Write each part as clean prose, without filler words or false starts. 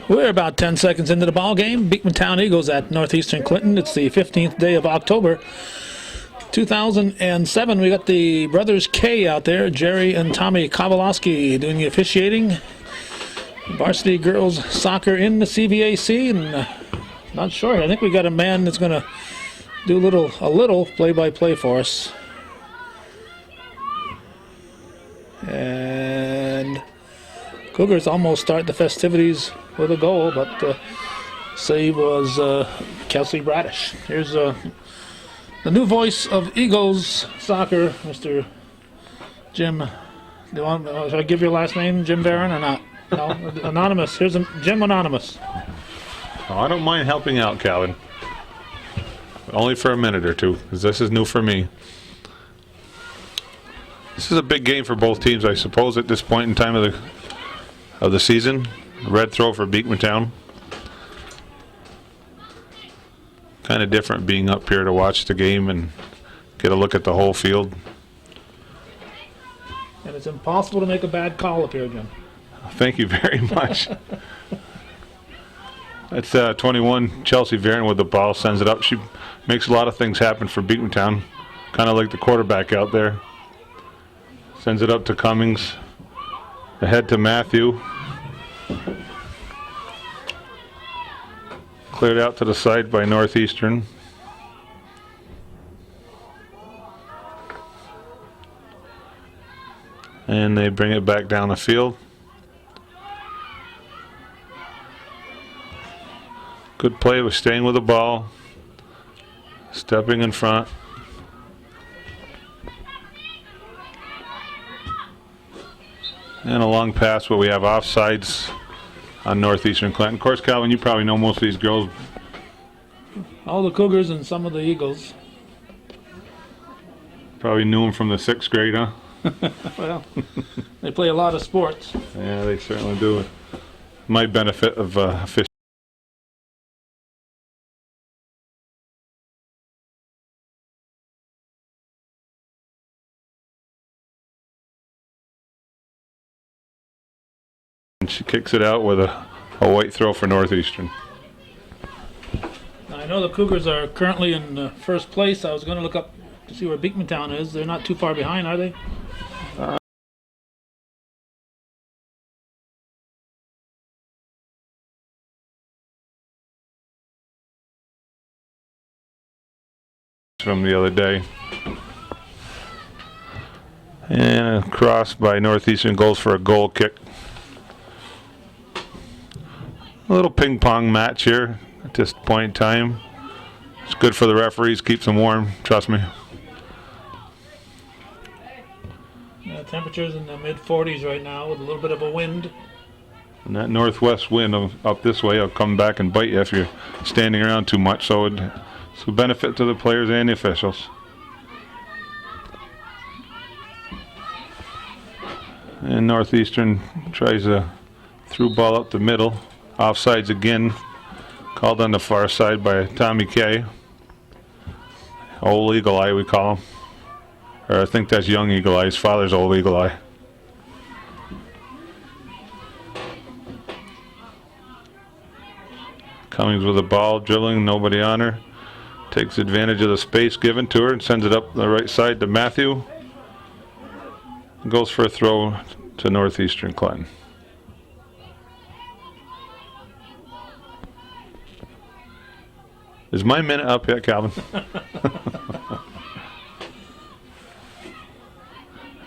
We're about 10 seconds into the ball game. Beekmantown Eagles at Northeastern Clinton. It's the 15th day of October, 2007. We got the brothers K out there, Jerry and Tommy Kowalowski, doing the officiating. Varsity girls soccer in the CVAC, and not sure. I think we got a man that's going to do a little play-by-play for us. And Cougars almost start the festivities with a goal, but the save was Kelsey Bradish. Here's the new voice of Eagles soccer, Mr. Jim. Should I give your last name, Jim Barron, or not? No, Anonymous. Here's Jim Anonymous. Oh, I don't mind helping out, Calvin. Only for a minute or two, because this is new for me. This is a big game for both teams, I suppose, at this point in time of the season. Red throw for Beekmantown. Kind of different being up here to watch the game and get a look at the whole field. And it's impossible to make a bad call up here, Jim. Thank you very much. That's 21, Chelsea Varon with the ball, sends it up. She makes a lot of things happen for Beekmantown, kind of like the quarterback out there. Sends it up to Cummings, ahead to Matthew. Cleared out to the side by Northeastern. And they bring it back down the field. Good play with staying with the ball, stepping in front. And a long pass, but we have offsides on Northeastern Clinton. Of course, Calvin, you probably know most of these girls. All the Cougars and some of the Eagles. Probably knew them from the 6th grade, huh? Well, they play a lot of sports. Yeah, they certainly do. My benefit of officiating. She kicks it out with a white throw for Northeastern. Now, I know the Cougars are currently in first place. I was going to look up to see where Beekmantown is. They're not too far behind, are they? From the other day. And a cross by Northeastern, goes for a goal kick. A little ping pong match here at this point in time. It's good for the referees, keeps them warm, trust me. Temperatures in the mid-40s right now with a little bit of a wind. And that northwest wind up this way will come back and bite you if you're standing around too much, so it's a benefit to the players and the officials. And Northeastern tries a through ball up the middle. Offsides again, called on the far side by Tommy K. Old Eagle Eye, we call him. Or I think that's young Eagle Eye. His father's Old Eagle Eye. Cummings with the ball, dribbling, nobody on her. Takes advantage of the space given to her and sends it up the right side to Matthew. Goes for a throw to Northeastern Clinton. Is my minute up yet, Calvin?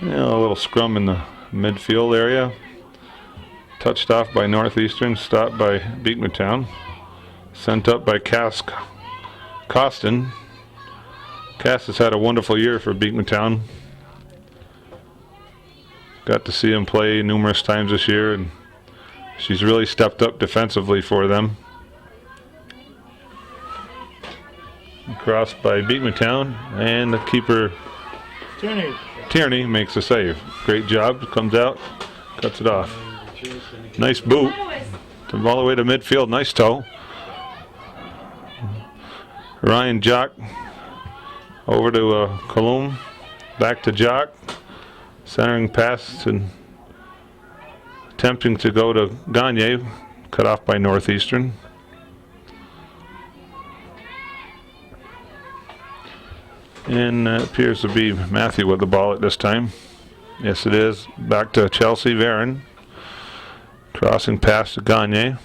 Yeah, a little scrum in the midfield area. Touched off by Northeastern, stopped by Beekmantown. Sent up by Costin. Cass has had a wonderful year for Beekmantown. Got to see him play numerous times this year, and she's really stepped up defensively for them. Crossed by Beekmantown, and the keeper Tierney makes a save. Great job, comes out, cuts it off. Nice boot, all the way to midfield, nice toe. Ryan Jock over to Colum, back to Jock, centering pass and attempting to go to Gagne, cut off by Northeastern. And it appears to be Matthew with the ball at this time. Yes, it is. Back to Chelsea Varon. Crossing pass to Gagne.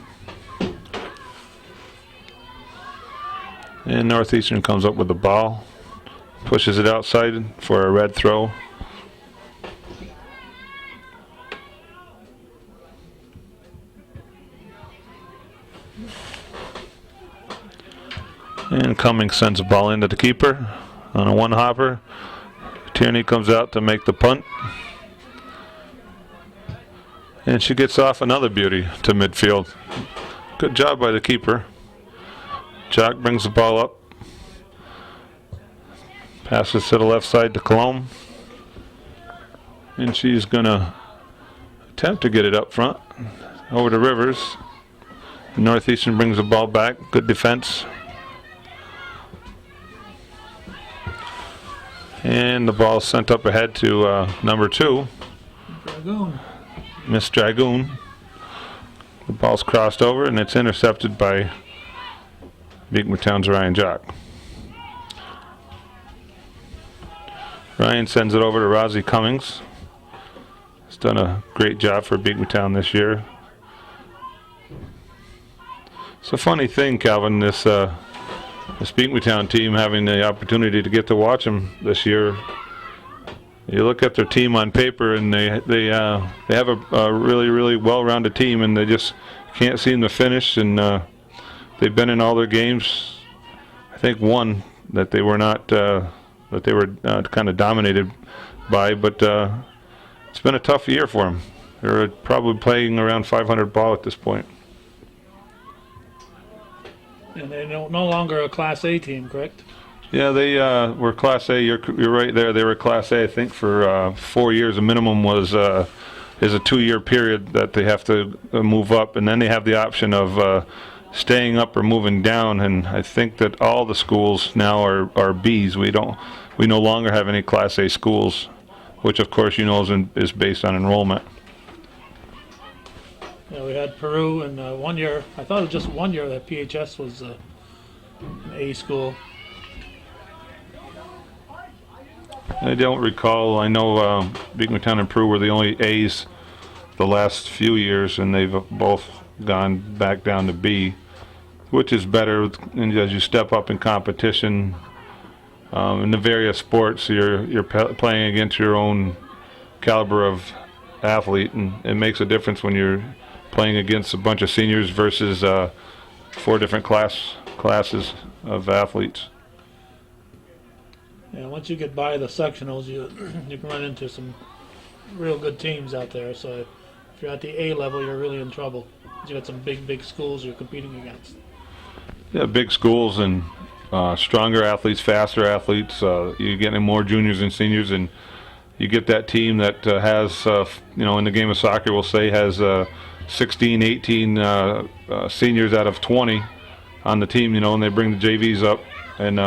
And Northeastern comes up with the ball. Pushes it outside for a red throw. And Cummings sends a ball into the keeper on a one-hopper. Tierney comes out to make the punt. And she gets off another beauty to midfield. Good job by the keeper. Jock brings the ball up. Passes to the left side to Cologne. And she's going to attempt to get it up front. Over to Rivers. Northeastern brings the ball back. Good defense. And the ball sent up ahead to number 2. Dragoon. Miss Dragoon. The ball's crossed over and it's intercepted by Beekmantown's Ryan Jock. Ryan sends it over to Rosie Cummings. He's done a great job for Beekmantown this year. It's a funny thing, Calvin, this Beekmantown team having the opportunity to get to watch them this year. You look at their team on paper, and they have a really well-rounded team, and they just can't seem to finish. And they've been in all their games. I think one that they were not that they were kind of dominated by, but it's been a tough year for them. They're probably playing around 500 ball at this point. And they're no longer a Class A team, correct? Yeah, they were Class A. You're right there. They were Class A, I think, for 4 years. The minimum was is a 2-year period that they have to move up, and then they have the option of staying up or moving down. And I think that all the schools now are Bs. We no longer have any Class A schools, which of course you know is based on enrollment. Yeah, we had Peru, and 1 year. I thought it was just 1 year that PHS was an A school. I don't recall. I know Beekmantown and Peru were the only A's the last few years, and they've both gone back down to B, which is better. And as you step up in competition in the various sports, you're playing against your own caliber of athlete, and it makes a difference when you're playing against a bunch of seniors versus 4 different classes of athletes. Yeah, once you get by the sectionals, you can run into some real good teams out there. So if you're at the A level, you're really in trouble. You got some big schools you're competing against. Yeah, big schools and stronger athletes, faster athletes. You're getting more juniors and seniors, and you get that team that has, in the game of soccer, we'll say has 16, 18 seniors out of 20 on the team, and they bring the JVs up. And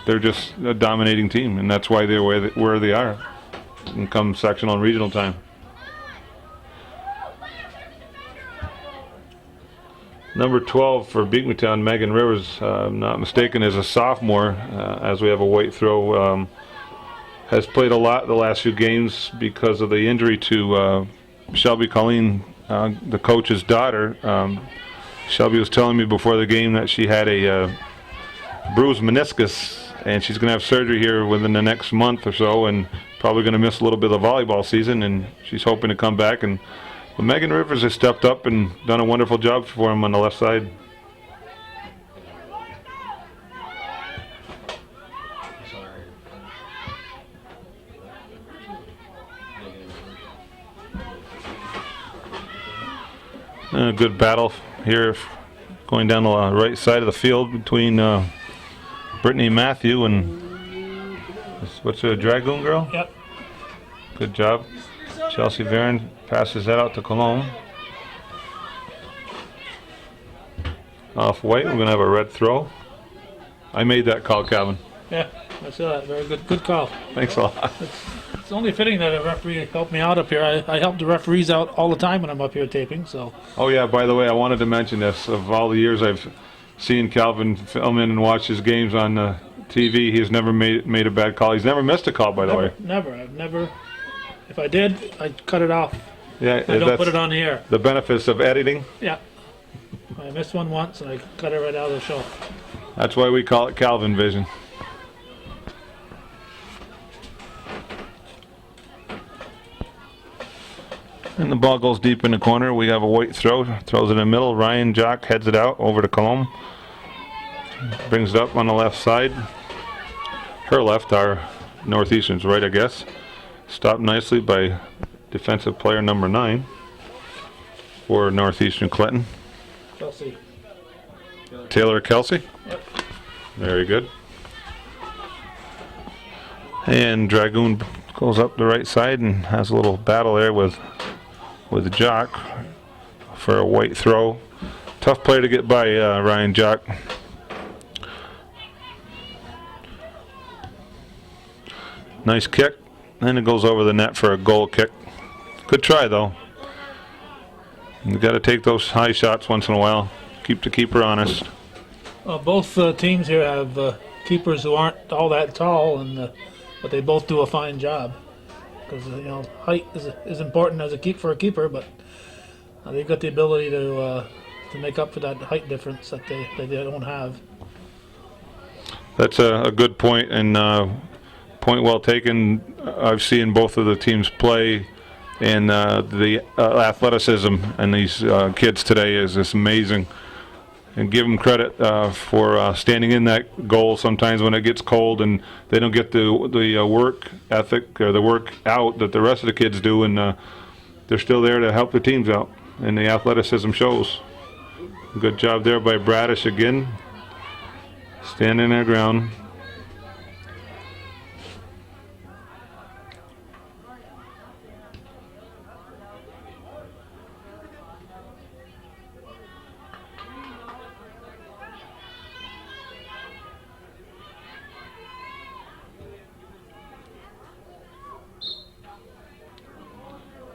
they're just a dominating team, and that's why they're where they are and come sectional and regional time. Number 12 for Beekmantown, Megan Rivers, I'm not mistaken, is a sophomore, as we have a white throw. Has played a lot the last few games because of the injury to Shelby Colleen, the coach's daughter. Shelby was telling me before the game that she had a bruised meniscus, and she's going to have surgery here within the next month or so, and probably going to miss a little bit of the volleyball season, and she's hoping to come back. But Megan Rivers has stepped up and done a wonderful job for him on the left side. A good battle here going down the right side of the field between Brittany Matthew and what's a Dragoon girl? Yep. Good job. Chelsea Varon passes that out to Cologne. Off white, we're going to have a red throw. I made that call, Calvin. Yeah, I saw that. Very good call. Thanks a lot. It's It's only fitting that a referee helped me out up here. I help the referees out all the time when I'm up here taping. So. Oh yeah, by the way, I wanted to mention this. Of all the years I've seen Calvin film in and watch his games on TV, he has never made a bad call. He's never missed a call, by the way. Never. I've never. If I did, I'd cut it off. Yeah, I don't put it on the air. The benefits of editing. Yeah. I missed one once and I cut it right out of the show. That's why we call it Calvin Vision. And the ball goes deep in the corner. We have a white throw. Throws it in the middle. Ryan Jock heads it out over to Colomb. Brings it up on the left side. Her left, our Northeastern's right, I guess. Stopped nicely by defensive player number 9 for Northeastern Clinton. Kelsey. Taylor Kelsey. Yep. Very good. And Dragoon goes up the right side and has a little battle there with Jock for a white throw. Tough play to get by Ryan Jock. Nice kick. And it goes over the net for a goal kick. Good try though. You got to take those high shots once in a while. Keep the keeper honest. Both teams here have keepers who aren't all that tall, but they both do a fine job. Because height is important as for a keeper, but they've got the ability to make up for that height difference that they don't have. That's a good point, and point well taken. I've seen both of the teams play, and the athleticism in these kids today is just amazing. And give them credit for standing in that goal sometimes when it gets cold and they don't get the work ethic or the work out that the rest of the kids do, and they're still there to help the teams out, and the athleticism shows. Good job there by Bradish again, standing their ground.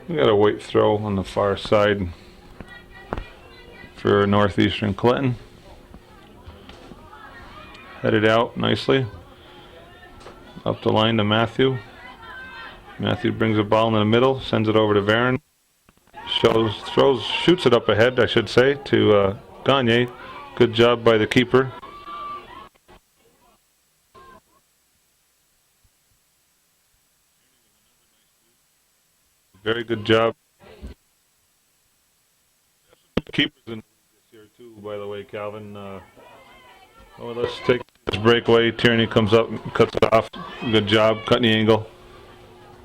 We got a white throw on the far side for Northeastern Clinton. Headed out nicely. Up the line to Matthew. Matthew brings the ball in the middle, sends it over to Varon. Shoots it up ahead, I should say, to Gagne. Good job by the keeper. Very good job. Keepers in this year too, by the way, Calvin. Let's take this breakaway. Tierney comes up and cuts it off. Good job cutting the angle.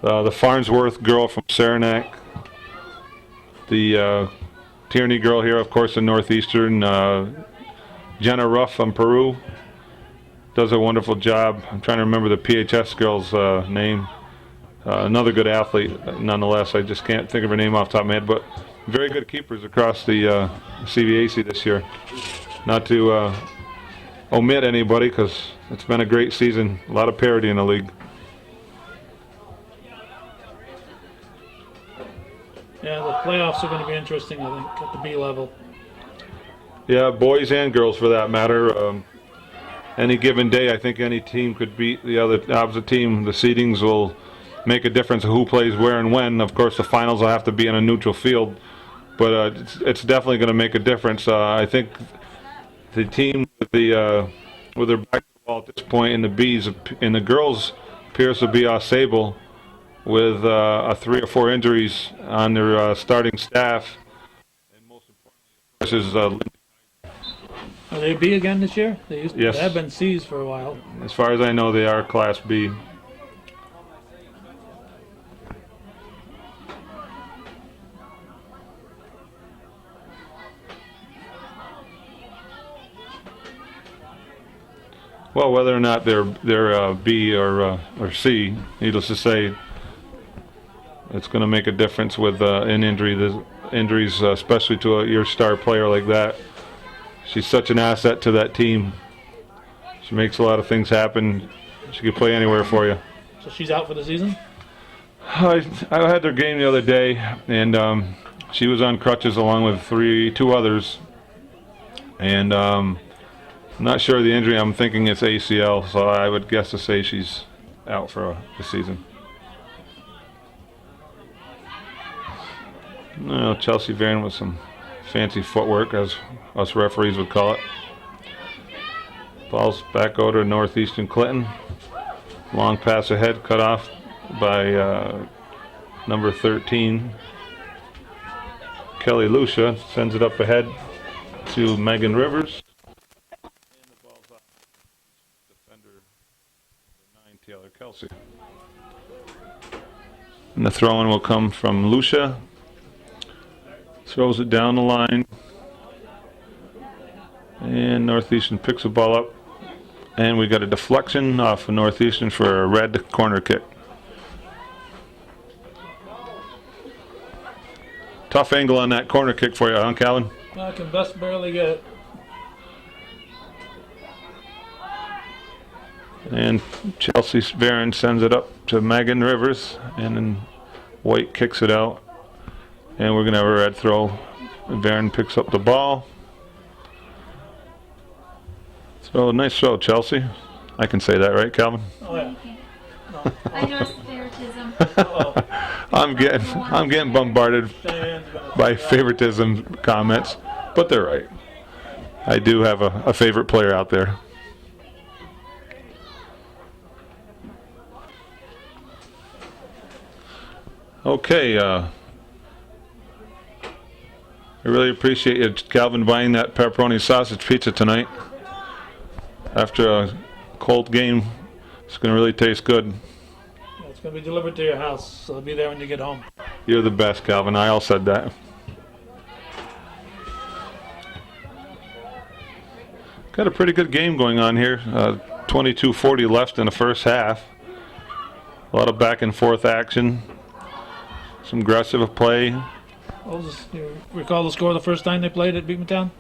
The Farnsworth girl from Saranac. The Tierney girl here, of course, in Northeastern. Jenna Ruff from Peru does a wonderful job. I'm trying to remember the PHS girl's name. Another good athlete, nonetheless. I just can't think of her name off the top of my head, but very good keepers across the CVAC this year. Not to omit anybody, because it's been a great season. A lot of parity in the league. Yeah, the playoffs are going to be interesting, I think, at the B level. Yeah, boys and girls for that matter. Any given day, I think any team could beat the opposite team. The seedings will make a difference of who plays where and when. Of course, the finals will have to be on a neutral field, but it's definitely going to make a difference. I think the team with their back to the wall at this point in the B's, in the girls, appears to be Sable with 3 or 4 injuries on their starting staff, and most importantly, of course, is Are they B again this year? Yes. They have been C's for a while. As far as I know, they are Class B. Well, whether or not they're B or C, needless to say, it's going to make a difference with in injuries, especially to your star player like that. She's such an asset to that team. She makes a lot of things happen. She could play anywhere for you. So she's out for the season? I had their game the other day, and she was on crutches along with two others. And I'm not sure of the injury. I'm thinking it's ACL, so I would guess to say she's out for the season. No, Chelsea Varon with some fancy footwork, as us referees would call it. Ball's back over to Northeastern Clinton. Long pass ahead, cut off by number 13. Kelly Lucia sends it up ahead to Megan Rivers. And the ball's off. Defender number 9, Taylor Kelsey. And the throw-in will come from Lucia. Throws it down the line. And Northeastern picks the ball up. And we got a deflection off of Northeastern for a red corner kick. Tough angle on that corner kick for you, huh, Calvin? I can best barely get it. And Chelsea Varon sends it up to Megan Rivers, and then White kicks it out. And we're going to have a red throw. Varon picks up the ball. So nice throw, Chelsea. I can say that, right, Calvin? Oh yeah. No. I noticed the favoritism. I'm getting bombarded by favoritism comments, but they're right. I do have a favorite player out there. Okay, I really appreciate you, Calvin, buying that pepperoni sausage pizza tonight. After a cold game, it's going to really taste good. It's going to be delivered to your house, so it'll be there when you get home. You're the best, Calvin. I all said that. Got a pretty good game going on here. 22:40 left in the first half. A lot of back and forth action. Some aggressive play. You recall the score the first time they played at Beekmantown?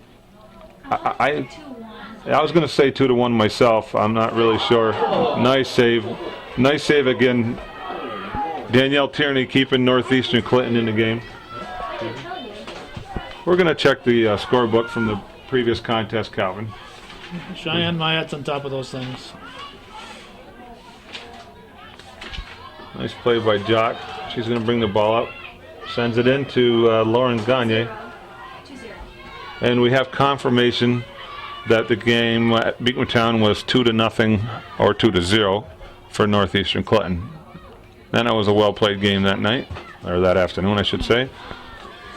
I was going to say 2-1 myself. I'm not really sure. Nice save. Nice save again. Danielle Tierney keeping Northeastern Clinton in the game. We're going to check the scorebook from the previous contest, Calvin. Cheyenne Myatt's on top of those things. Nice play by Jock. She's going to bring the ball up. Sends it in to Lauren Gagne. 2-0. And we have confirmation that the game at Beekmantown was 2-0 or 2-0 for Northeastern Clinton. And it was a well-played game that night, or that afternoon, I should say.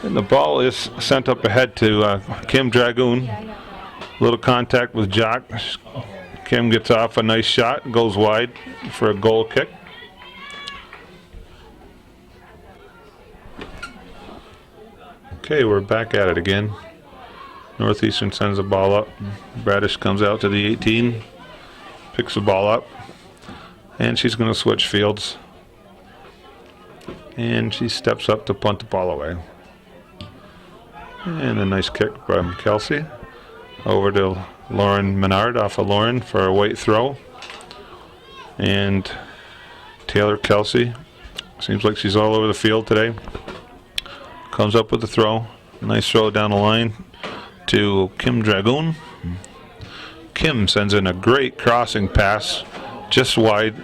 And the ball is sent up ahead to Kim Dragoon. Little contact with Jock. Kim gets off a nice shot, goes wide for a goal kick. Okay, we're back at it again. Northeastern sends the ball up. Bradish comes out to the 18, picks the ball up, and she's going to switch fields. And she steps up to punt the ball away. And a nice kick from Kelsey. Over to Lauren Menard off of Lauren for a White throw. And Taylor Kelsey, seems like she's all over the field today. Comes up with the throw. Nice throw down the line to Kim Dragoon. Kim sends in a great crossing pass just wide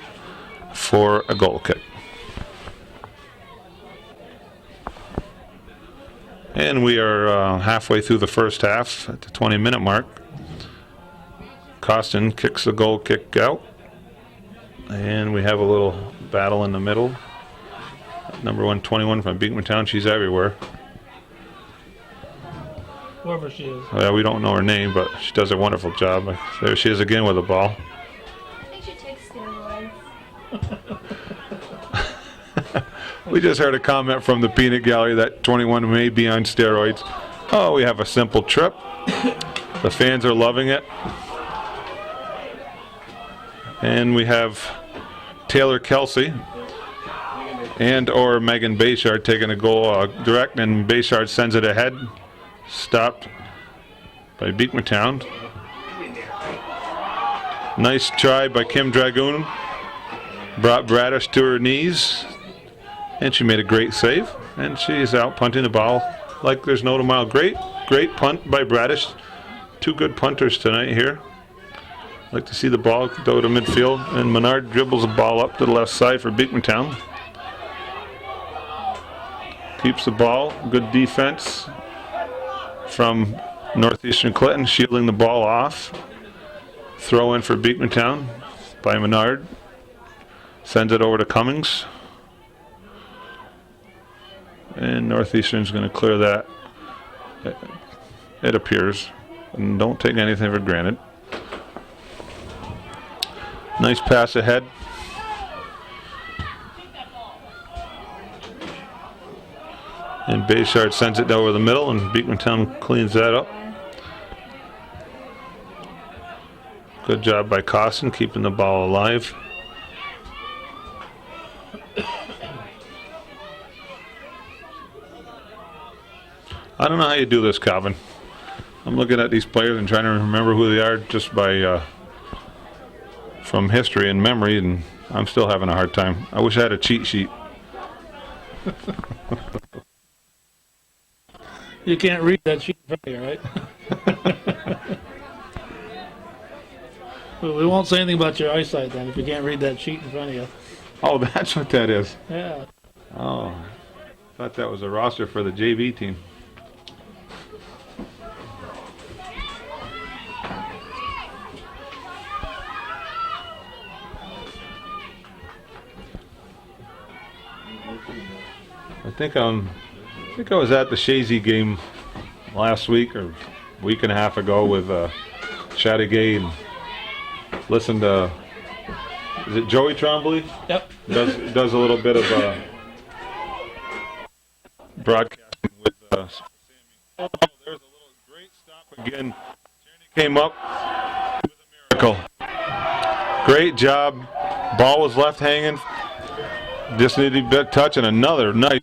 for a goal kick. And we are halfway through the first half at the 20-minute mark. Costin kicks the goal kick out. And we have a little battle in the middle. Number 121 from Beekmantown, she's everywhere. Whoever she is. We don't know her name, but she does a wonderful job. There she is again with the ball. I think she takes steroids. We just heard a comment from the peanut gallery that 21 may be on steroids. Oh, we have a simple trip. The fans are loving it. And we have Taylor Kelsey and or Megan Bayshard taking a goal direct, and Bayshard sends it ahead. Stopped by Beekmantown. Nice try by Kim Dragoon. Brought Bradish to her knees. And she made a great save, and she's out punting the ball like there's no tomorrow. Great punt by Bradish. Two good punters tonight here. Like to see the ball go to midfield, and Menard dribbles the ball up to the left side for Beekmantown. Keeps the ball. Good defense from Northeastern Clinton, shielding the ball off. Throw in for Beekmantown by Menard. Sends it over to Cummings. And Northeastern's going to clear that, it appears. And don't take anything for granted. Nice pass ahead. And Bayshard sends it over the middle, and Beekmantown cleans that up. Good job by Costin, keeping the ball alive. I don't know how you do this, Calvin. I'm looking at these players and trying to remember who they are just by from history and memory, and I'm still having a hard time. I wish I had a cheat sheet. You can't read that sheet in front of you, right? We won't say anything about your eyesight then if you can't read that sheet in front of you. Oh, that's what that is. Yeah. Oh, I thought that was a roster for the JV team. I think I was at the Shazy game last week or week and a half ago with Chattagay and listened to, is it Joey Trombley? Yep. Does a little bit of broadcasting with Sammy. Oh, there's a little great stop again. Tierney came up with a miracle. Great job. Ball was left hanging. Just needed a bit touch, and another nice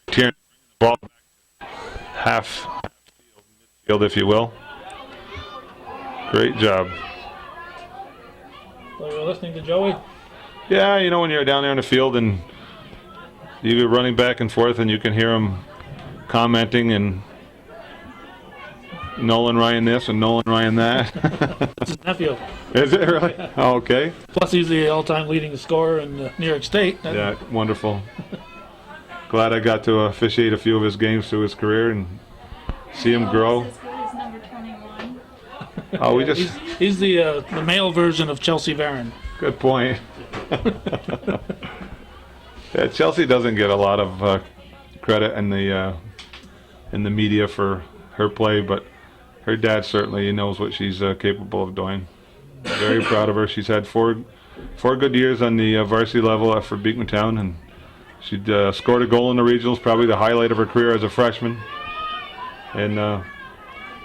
Tierney bringing the ball back half midfield, if you will. Great job. So you're listening to Joey? Yeah, you know when you're down there in the field and you're running back and forth and you can hear him commenting and Nolan Ryan this and Nolan Ryan that. That's his nephew. Is it really? Oh, okay. Plus he's the all-time leading scorer in New York State. Yeah, wonderful. Glad I got to officiate a few of his games through his career and see him grow. As good as number 21. Oh, we just... He's the male version of Chelsea Varon. Good point. Yeah, Chelsea doesn't get a lot of credit in the media for her play, but her dad certainly knows what she's capable of doing. Very proud of her. She's had four good years on the varsity level for Beekmantown, and she scored a goal in the regionals, probably the highlight of her career as a freshman. And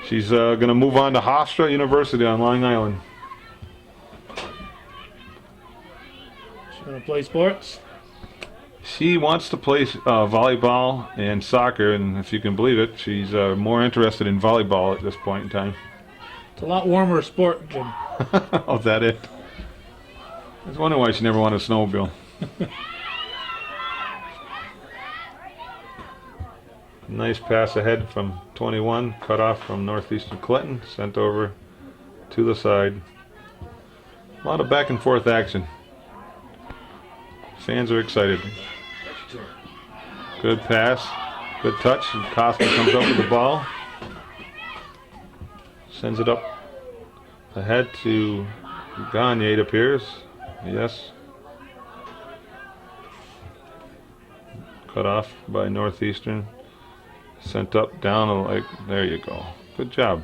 she's going to move on to Hofstra University on Long Island. She's going to play sports? She wants to play volleyball and soccer, and if you can believe it, she's more interested in volleyball at this point in time. It's a lot warmer sport, Jim. Oh, is that it? I was wondering why she never wanted a snowmobile. Nice pass ahead from 21, cut off from Northeastern Clinton, sent over to the side. A lot of back and forth action. Fans are excited. Good pass, good touch, and Costa comes up with the ball. Sends it up ahead to Gagne, it appears. Yes. Cut off by Northeastern. Sent up, down, like, there you go. Good job.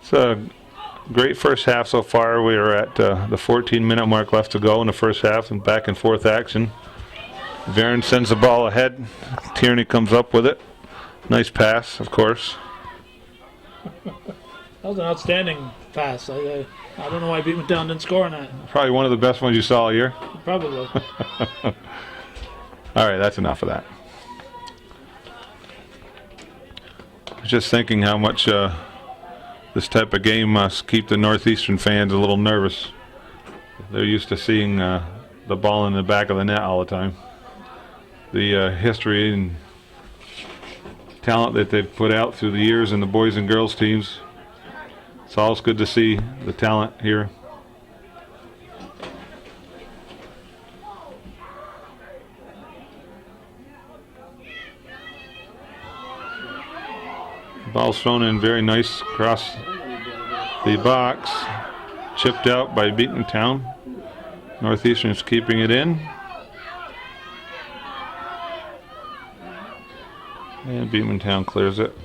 It's a great first half so far. We are at the 14-minute mark left to go in the first half, and back and forth action. Varon sends the ball ahead. Tierney comes up with it. Nice pass, of course. That was an outstanding pass. I don't know why Beekmantown didn't score on that. Probably one of the best ones you saw all year. Probably. All right, that's enough of that. I was just thinking how much this type of game must keep the Northeastern fans a little nervous. They're used to seeing the ball in the back of the net all the time. The history and talent that they've put out through the years in the boys and girls teams. It's always good to see the talent here. Ball's thrown in very nice across the box. Chipped out by Beekmantown. Northeastern's keeping it in. And Beekmantown clears it.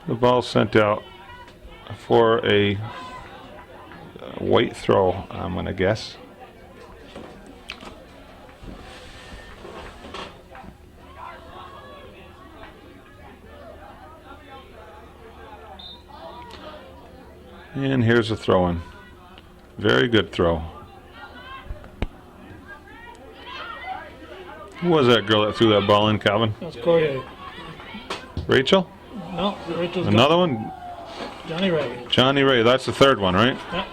The ball sent out for a white throw, I'm going to guess. And here's a throw-in. Very good throw. Who was that girl that threw that ball in, Calvin? That's Corey. Rachel? No, Rachel's Another one? Johnny Ray. Johnny Ray. That's the third one, right? Yeah,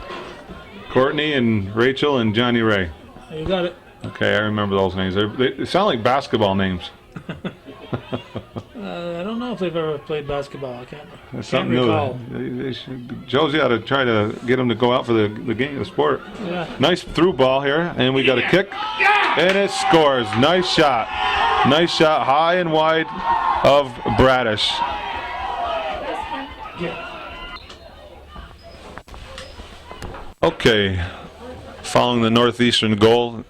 Courtney and Rachel and Johnny Ray. you got it. Okay, I remember those names. They sound like basketball names. I don't know if they've ever played basketball. I can't Something recall. new. They should, Josie ought to try to get them to go out for the game, the sport. Yeah. Nice through ball here, and we got a kick, and it scores. Nice shot. Nice shot, high and wide of Bradish. Okay, following the Northeastern goal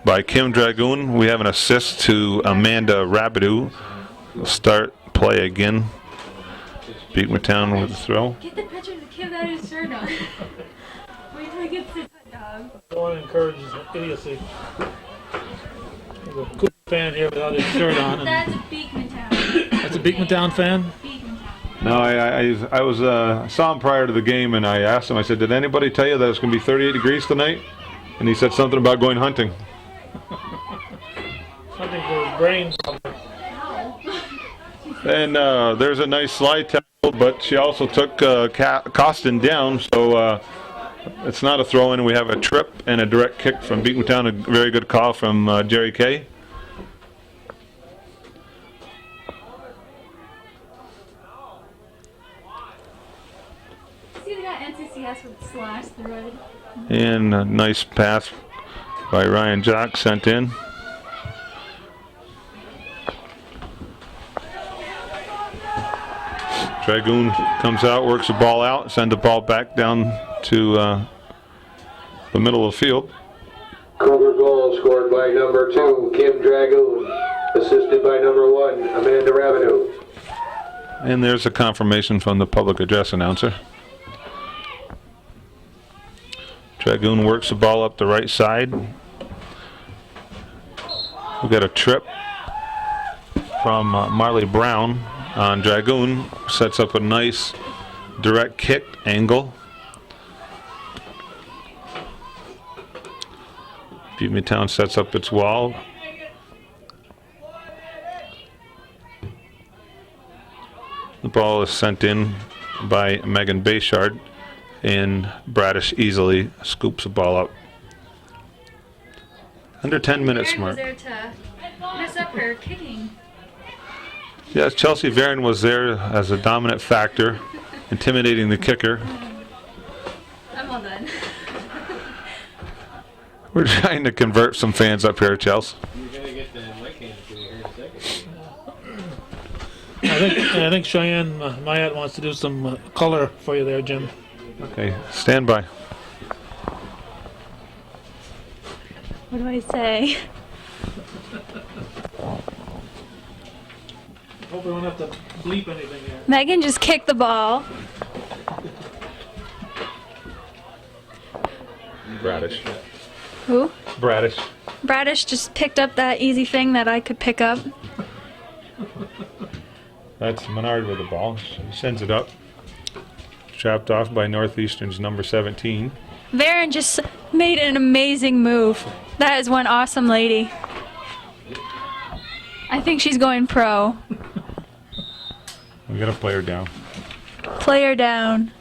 by Kim Dragoon, we have an assist to Amanda Rabideau. We'll start play again. Beekmantown with the throw. Get the picture of the kid without his shirt on. Wait till he gets his hot dog. I don't want to encourage idiocy. There's a cool fan here without his shirt on. And That's a Beekmantown. that's a Beekmantown fan? Beekmantown. No, I was saw him prior to the game, and I asked him. I said, "Did anybody tell you that it's going to be 38 degrees tonight?" And he said something about going hunting. Something for his brain. And there's a nice slide tackle, but she also took Costin down, so it's not a throw-in. We have a trip and a direct kick from Beekmantown. A very good call from Jerry Kay. See, they got NCCS with slash through it. And a nice pass by Ryan Jock sent in. Dragoon comes out, works the ball out, sends the ball back down to the middle of the field. Cougar goal scored by number 2, Kim Dragoon, assisted by number 1, Amanda Rabideau. And there's a confirmation from the public address announcer. Dragoon works the ball up the right side. We got a trip from Marley Brown on Dragoon. Sets up a nice direct kick angle. Beekmantown sets up its wall. The ball is sent in by Megan Bayshard, and Bradish easily scoops the ball up. Under 10 minutes, Aaron was Mark. there to mess up her kicking. Yes, Chelsea Varon was there as a dominant factor, intimidating the kicker. I'm all done. We're trying to convert some fans up here, Chelsea. You're going to get the mic handed to you here in a second. I think Cheyenne Mayette wants to do some color for you there, Jim. Okay, stand by. What do I say? Hope we don't have to bleep anything here. Megan just kicked the ball. Bradish. Who? Bradish. Bradish just picked up that easy thing that I could pick up. That's Menard with the ball. She sends it up. Chopped off by Northeastern's number 17. Varen just made an amazing move. That is one awesome lady. I think she's going pro. We got a player down. Player down.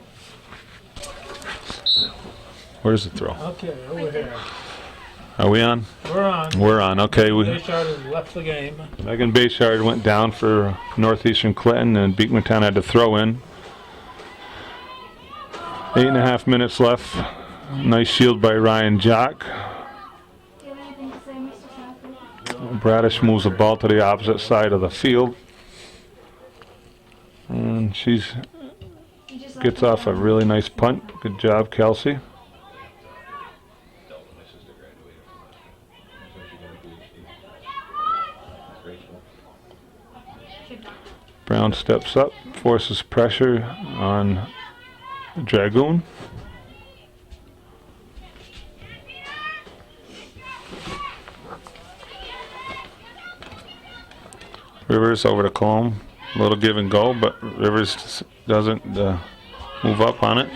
Where's the throw? Okay, over here. Are we on? We're on. We're on. Okay. Bayshard has left the game. Megan Bayshard went down for Northeastern Clinton, and Beekmantown had to throw in. 8.5 minutes left. Nice shield by Ryan Jock. Do you have anything to say, Mr. Stafford? Bradish moves the ball to the opposite side of the field. And she gets off a really nice punt. Good job, Kelsey. Brown steps up, forces pressure on Dragoon. Rivers over to Colomb. A little give and go, but Rivers doesn't move up on it.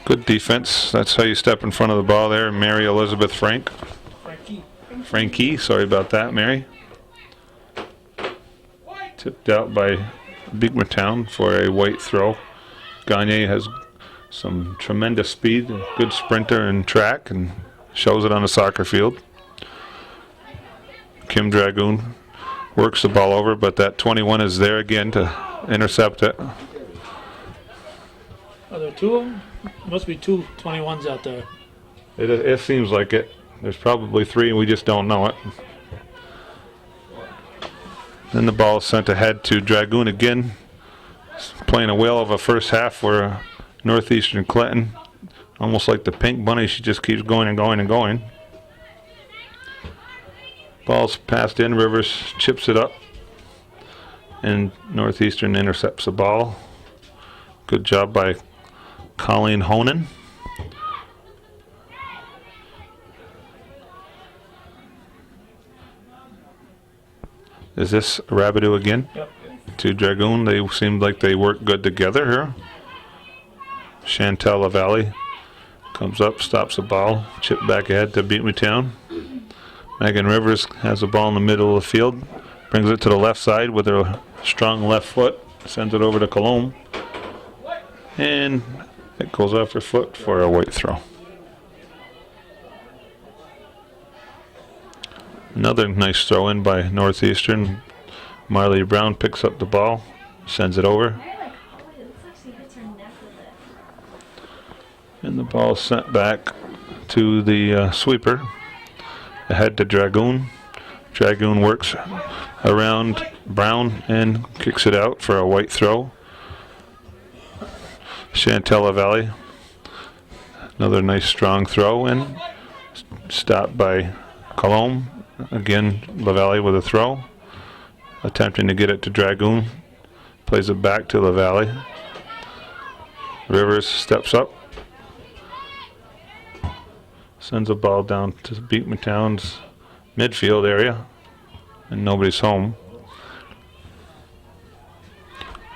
Good defense. That's how you step in front of the ball there. Mary Elizabeth Frankie, sorry about that, Mary. Tipped out by Beekmantown for a white throw. Gagne has some tremendous speed, a good sprinter and track, and shows it on a soccer field. Kim Dragoon works the ball over, but that 21 is there again to intercept it. Are there two of them? Must be two 21s out there. It seems like it. There's probably three, and we just don't know it. Then the ball is sent ahead to Dragoon again. Playing a whale of a first half for Northeastern Clinton. Almost like the pink bunny, she just keeps going and going and going. Ball's passed in, Rivers chips it up, and Northeastern intercepts the ball. Good job by Colleen Honan. Is this Rabideau again? Yep. To Dragoon. They seemed like they worked good together here. Chantel LaValle comes up, stops the ball, chip back ahead to Beekmantown. Megan Rivers has the ball in the middle of the field, brings it to the left side with her strong left foot, sends it over to Colomb, and it goes off her foot for a white throw. Another nice throw in by Northeastern. Marley Brown picks up the ball, sends it over, and the ball is sent back to the sweeper. Ahead to Dragoon. Dragoon works around Brown and kicks it out for a white throw. Chantel LaValle. Another nice strong throw in. Stopped by Colomb. Again, LaValle with a throw. Attempting to get it to Dragoon. Plays it back to LaValle. Rivers steps up. Sends a ball down to Beekmantown's midfield area, and nobody's home.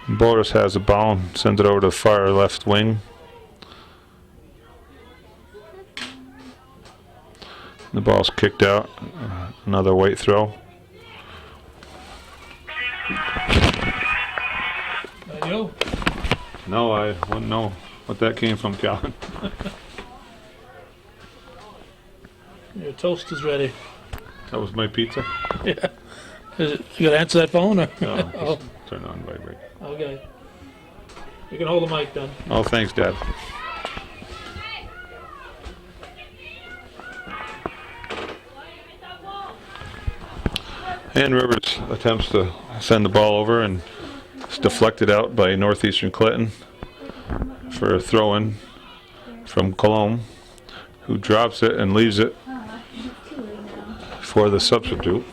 Boris has the ball and sends it over to the far left wing. The ball's kicked out. Another white throw. That you? No, I wouldn't know what that came from, Calvin. Your toast is ready. That was my pizza. Yeah. Is it, you gotta answer that phone or? No, Oh, just turn on vibrate. okay. You can hold the mic then. Oh, thanks, Dad. And Rivers attempts to send the ball over, and it's deflected out by Northeastern Clinton for a throw-in from Colomb, who drops it and leaves it for the substitute.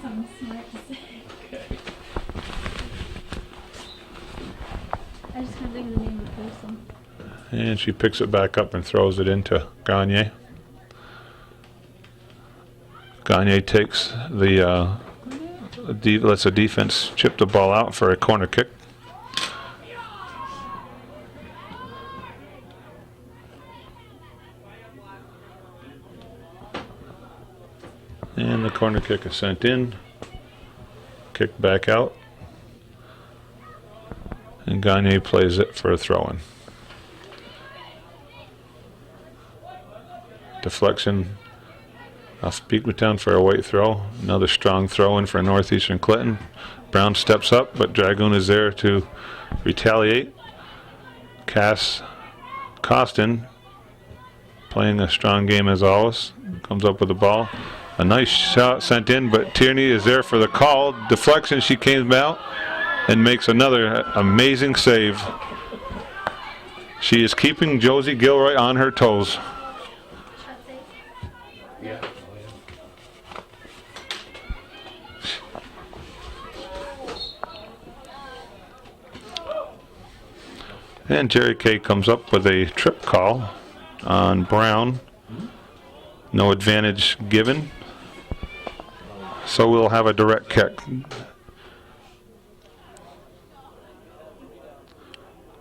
I just can't think of the name of the person. And she picks it back up and throws it into Gagne. Gagne takes lets the defense chip the ball out for a corner kick. And the corner kick is sent in. Kick back out. And Gagne plays it for a throw-in. Deflection off Beekmantown for a white throw. Another strong throw-in for Northeastern Clinton. Brown steps up, but Dragoon is there to retaliate. Costin playing a strong game as always. Comes up with the ball. A nice shot sent in, but Tierney is there for the call. Deflection, she came out and makes another amazing save. She is keeping Josie Gilroy on her toes. And Jerry Kay comes up with a trip call on Brown. No advantage given. So we'll have a direct kick.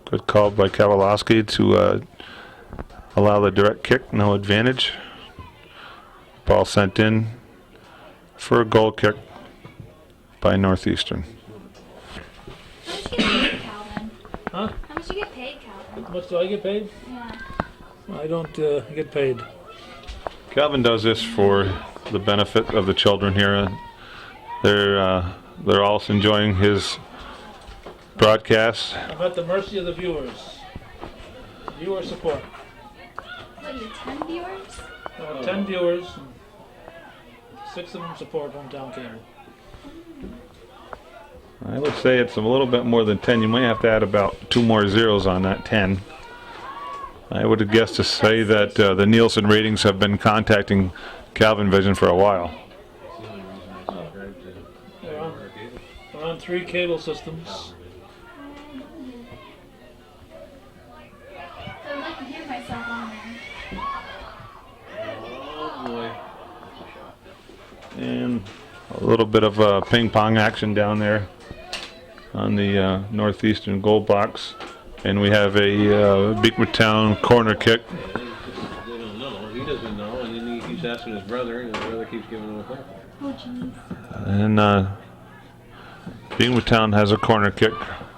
Good call by Kowalowski to allow the direct kick. No advantage. Ball sent in for a goal kick by Northeastern. How much you get paid, Calvin? How much do I get paid? Yeah. I don't get paid. Calvin does this for the benefit of the children here. They're all enjoying his broadcast. I'm at the mercy of the viewers. Viewer support. What, you 10 viewers? 10 viewers, and 6 of them support hometown cable. I would say it's a little bit more than 10. You might have to add about 2 more zeros on that 10. I would have guessed to say that the Nielsen ratings have been contacting Calvin Vision for a while. We're on 3 cable systems. So I'd like to hear myself on there. And a little bit of ping pong action down there on the Northeastern goal box. And we have a Beekmantown corner kick. They don't know. He doesn't know, and then he keeps asking his brother, and his brother keeps giving him a call. Oh, jeez. And Beekmantown has a corner kick.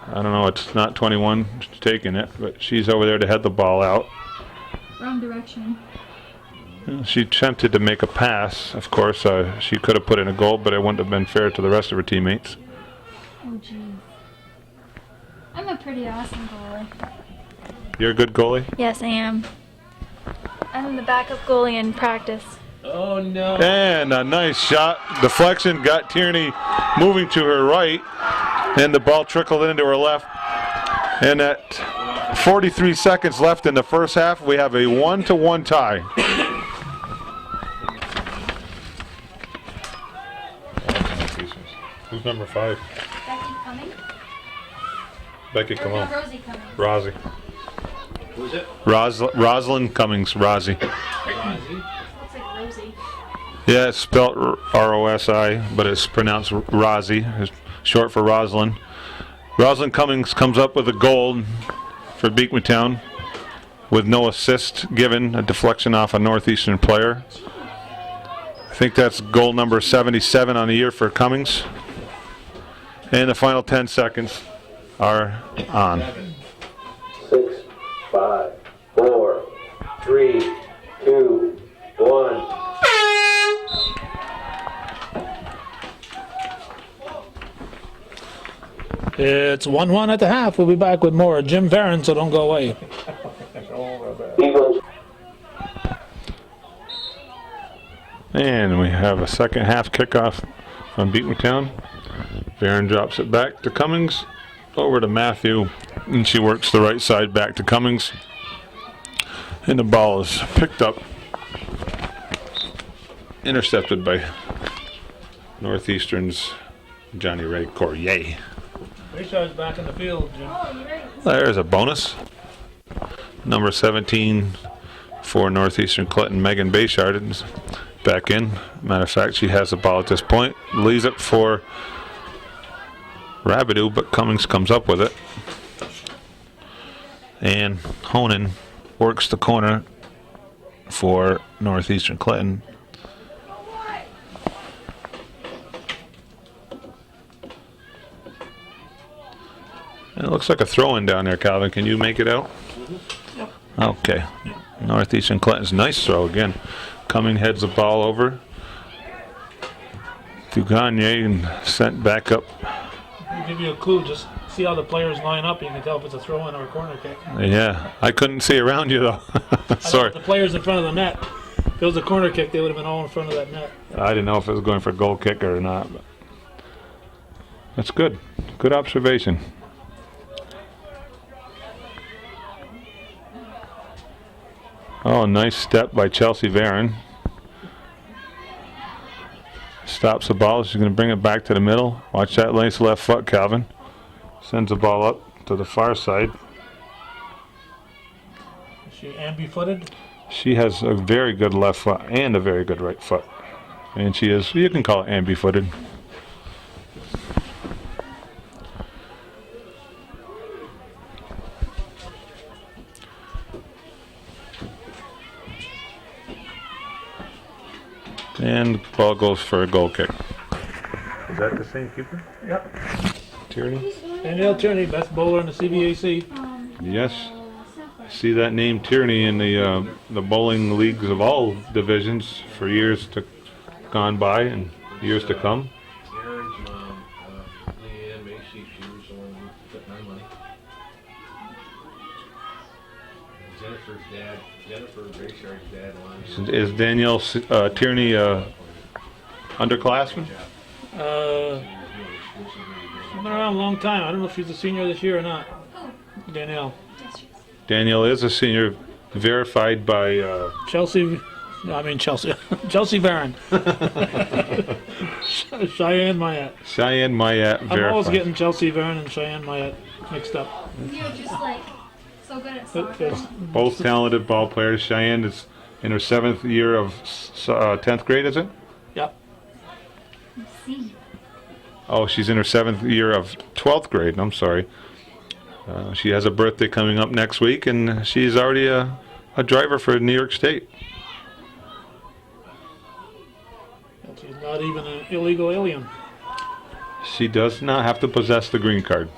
I don't know, it's not 21 taking it, but she's over there to head the ball out. Wrong direction. She attempted to make a pass. Of course, she could have put in a goal, but it wouldn't have been fair to the rest of her teammates. Oh, jeez. I'm a pretty awesome goalie. You're a good goalie? Yes, I am. I'm the backup goalie in practice. Oh, no. And a nice shot. Deflection got Tierney moving to her right, and the ball trickled into her left. And at 43 seconds left in the first half, we have a 1-1 tie. Who's number 5? Becky coming? Becky, come on. Rosie coming. Rosie. Who's it? Rosalind Cummings, Rosie. Looks like Rosie. Yeah, it's spelled R-O-S-I, but it's pronounced Rosie. It's short for Rosalind. Rosalind Cummings comes up with a goal for Beekmantown with no assist given, a deflection off a Northeastern player. I think that's goal number 77 on the year for Cummings. And the final 10 seconds are on. 6, 5, 4, 3, 2, 1. It's 1-1 at the half. We'll be back with more Jim Barron, so don't go away. Eagles. And we have a second half kickoff from Beekmantown. Barron drops it back to Cummings, over to Matthew, and she works the right side back to Cummings. And the ball is picked up, intercepted by Northeastern's Johnny Ray Corrier. Richard's back in the field, Jim. Oh, you're right. There's a bonus. number 17 for Northeastern Clinton, Megan Bayshard, is back in. Matter of fact, she has the ball at this point. Leaves it for Rabideau, but Cummings comes up with it. And Honan works the corner for Northeastern Clinton. And it looks like a throw-in down there, Calvin. Can you make it out? Okay. Northeastern Clinton's nice throw again. Cummings heads the ball over to Gagne and sent back up. I'll give you a clue. Just see how the players line up. You can tell if it's a throw-in or a corner kick. Yeah, I couldn't see around you though. Sorry. The players in front of the net. If it was a corner kick, they would have been all in front of that net. I didn't know if it was going for a goal kick or not. But that's good. Good observation. Oh, nice step by Chelsea Varon. Stops the ball. She's going to bring it back to the middle. Watch that nice left foot, Calvin. Sends the ball up to the far side. Is she ambi-footed? She has a very good left foot and a very good right foot. And she is, you can call it ambi-footed. And ball goes for a goal kick. Is that the same keeper? Yep. Tierney? Danielle Tierney, best bowler in the CBAC. Yes. See that name Tierney in the bowling leagues of all divisions for years gone by and years to come. Aaron's mom, Leanne Macy, she was the one who took my money. Jennifer's dad, Jennifer Bayshard's dad, won. Is Danielle Tierney underclassman? She's been around a long time. I don't know if she's a senior this year or not. Danielle. Danielle is a senior, verified by Chelsea. Chelsea Varon. Cheyenne Mayette. Cheyenne Mayette. I'm always getting Chelsea Varon and Cheyenne Mayette mixed up. You're just like so good at soccer. Both talented ball players. Cheyenne is in her 7th year of 10th grade, is it? Yep. See. Oh, she's in her 7th year of 12th grade. I'm sorry. She has a birthday coming up next week, and she's already a driver for New York State. She's not even an illegal alien. She does not have to possess the green card.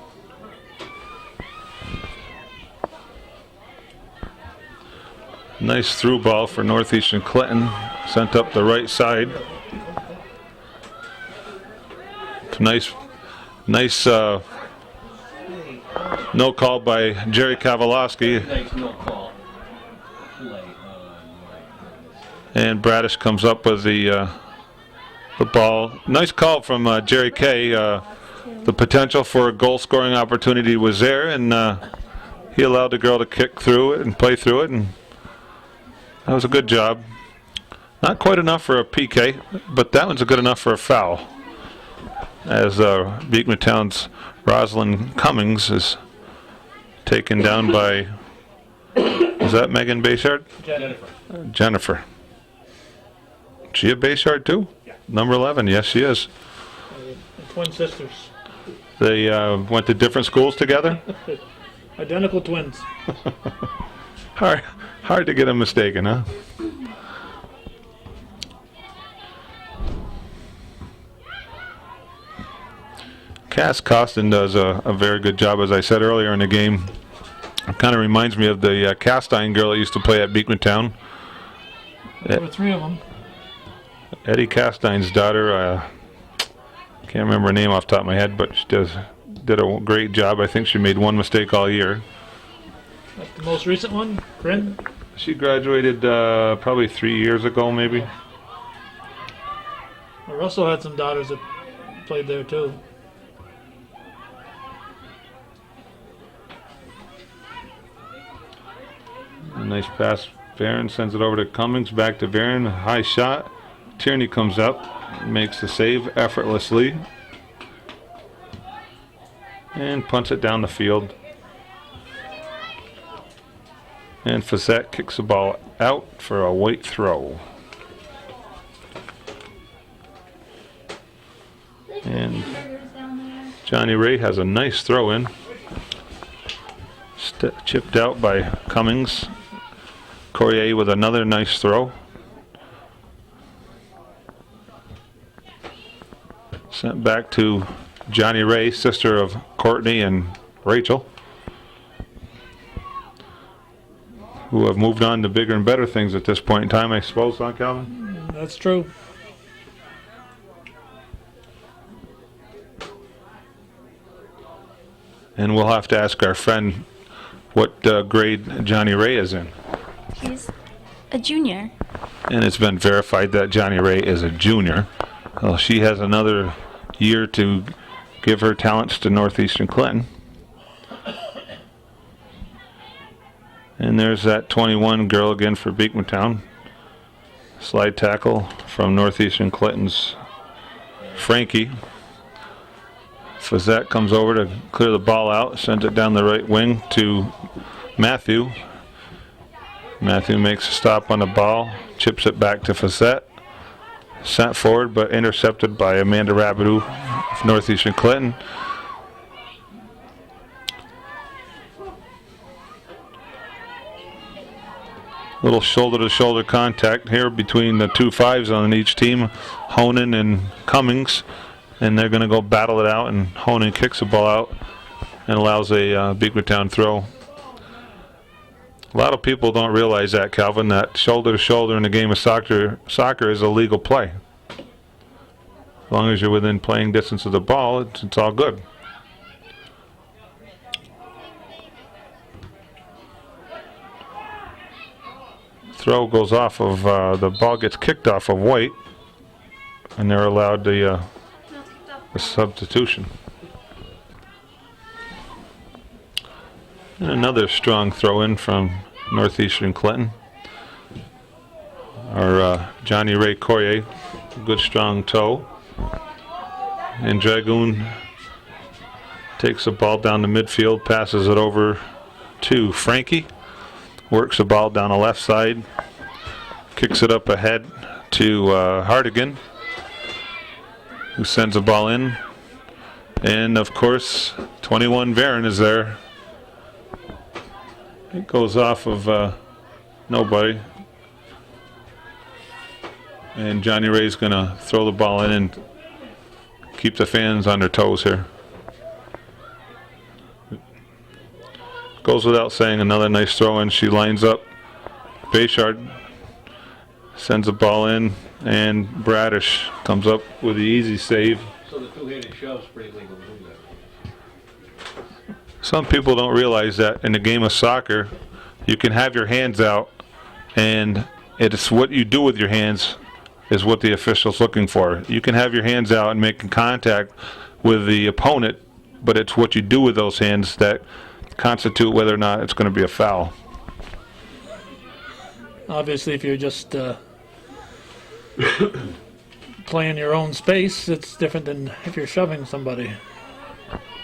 Nice through ball for Northeastern Clinton. Sent up the right side. Nice no call by Jerry Kavalowski. Nice no call. And Bradish comes up with the ball. Nice call from Jerry Kay. The potential for a goal-scoring opportunity was there, and he allowed the girl to kick through it and play through it, and that was a good job. Not quite enough for a PK, but that one's good enough for a foul. As Beekmantown's Rosalind Cummings is taken down by, is that Megan Bayshard? Jennifer. She a Bayshard too? Yeah. Number 11, yes she is. Twin sisters. They went to different schools together? Identical twins. Hard to get them mistaken, huh? Cass Costin does a very good job, as I said earlier in the game. It kind of reminds me of the Castine girl that used to play at Beekmantown. There were 3 of them. Eddie Castine's daughter, can't remember her name off the top of my head, but she did a great job. I think she made one mistake all year. Like the most recent one, Bryn. She graduated probably 3 years ago, maybe. Well, Russell had some daughters that played there too. A nice pass. Varon sends it over to Cummings. Back to Varon. High shot. Tierney comes up, makes the save effortlessly, and punts it down the field. And Fazette kicks the ball out for a white throw. And Johnny Ray has a nice throw in. Chipped out by Cummings. Courier with another nice throw. Sent back to Johnny Ray, sister of Courtney and Rachel, who have moved on to bigger and better things at this point in time, I suppose, huh, Calvin? That's true. And we'll have to ask our friend what grade Johnny Ray is in. He's a junior. And it's been verified that Johnny Ray is a junior. Well, she has another year to give her talents to Northeastern Clinton. And there's that 21 girl again for Beekmantown. Slide tackle from Northeastern Clinton's Frankie. Fazette comes over to clear the ball out, sends it down the right wing to Matthew. Matthew makes a stop on the ball, chips it back to Fazette. Sent forward but intercepted by Amanda Rabideau of Northeastern Clinton. Little shoulder-to-shoulder contact here between the two fives on each team, Honan and Cummings. And they're going to go battle it out, and Honan kicks the ball out and allows a Beekmantown throw. A lot of people don't realize that, Calvin, that shoulder-to-shoulder in the game of soccer is a legal play. As long as you're within playing distance of the ball, it's all good. Throw goes off of, the ball gets kicked off of White, and they're allowed the substitution. And another strong throw in from Northeastern Clinton. Our Johnny Ray Courier, good strong toe. And Dragoon takes the ball down the midfield, passes it over to Frankie. Works the ball down the left side. Kicks it up ahead to Hardigan, who sends the ball in. And of course, 21 Varon is there. It goes off of nobody. And Johnny Ray's going to throw the ball in and keep the fans on their toes here. Goes without saying, another nice throw in. She lines up. Bayshard sends the ball in, and Bradish comes up with the easy save. So the two-handed shove's pretty legal to do that. Some people don't realize that in the game of soccer, you can have your hands out, and it's what you do with your hands is what the official's looking for. You can have your hands out and making contact with the opponent, but it's what you do with those hands that constitute whether or not it's going to be a foul. Obviously, if you're just playing your own space, it's different than if you're shoving somebody.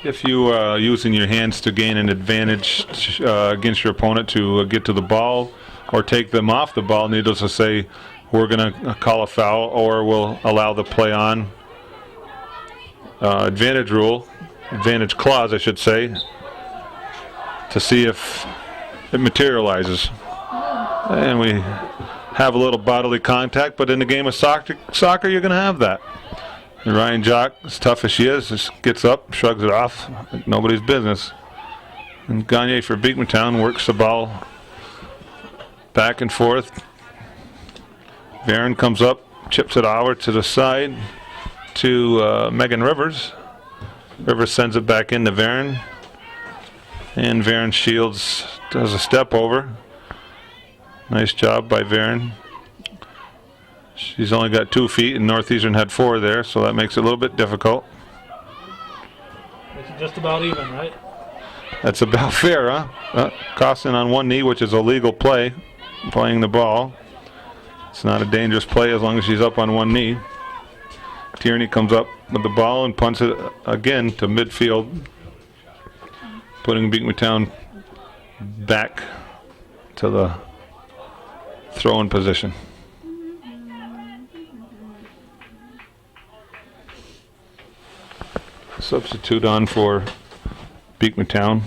If you are using your hands to gain an advantage against your opponent to get to the ball or take them off the ball, needless to say, we're going to call a foul or we'll allow the play on. Advantage clause, I should say, to see if it materializes. And we have a little bodily contact, but in the game of soccer you're going to have that. And Ryan Jock, as tough as she is, just gets up, shrugs it off, like nobody's business. And Gagne for Beekmantown works the ball back and forth. Varon comes up, chips it over to the side to Megan Rivers. Rivers sends it back into Varon. And Varon Shields does a step over. Nice job by Varon. She's only got 2 feet, and Northeastern had 4 there, so that makes it a little bit difficult. It's just about even, right? That's about fair, huh? Costin on one knee, which is a legal play, playing the ball. It's not a dangerous play as long as she's up on one knee. Tierney comes up with the ball and punts it again to midfield, putting Beekmantown back to the throw-in position. Substitute on for Beekmantown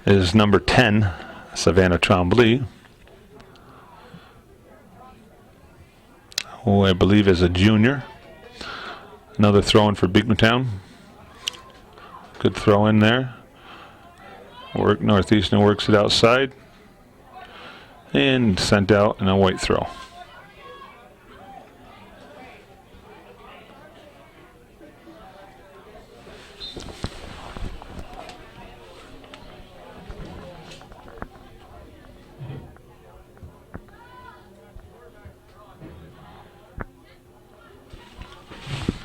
is number 10, Savannah Tremblay, who I believe is a junior. Another throw-in for Beekmantown. Good throw in there. Northeastern works it outside and sent out in a white throw.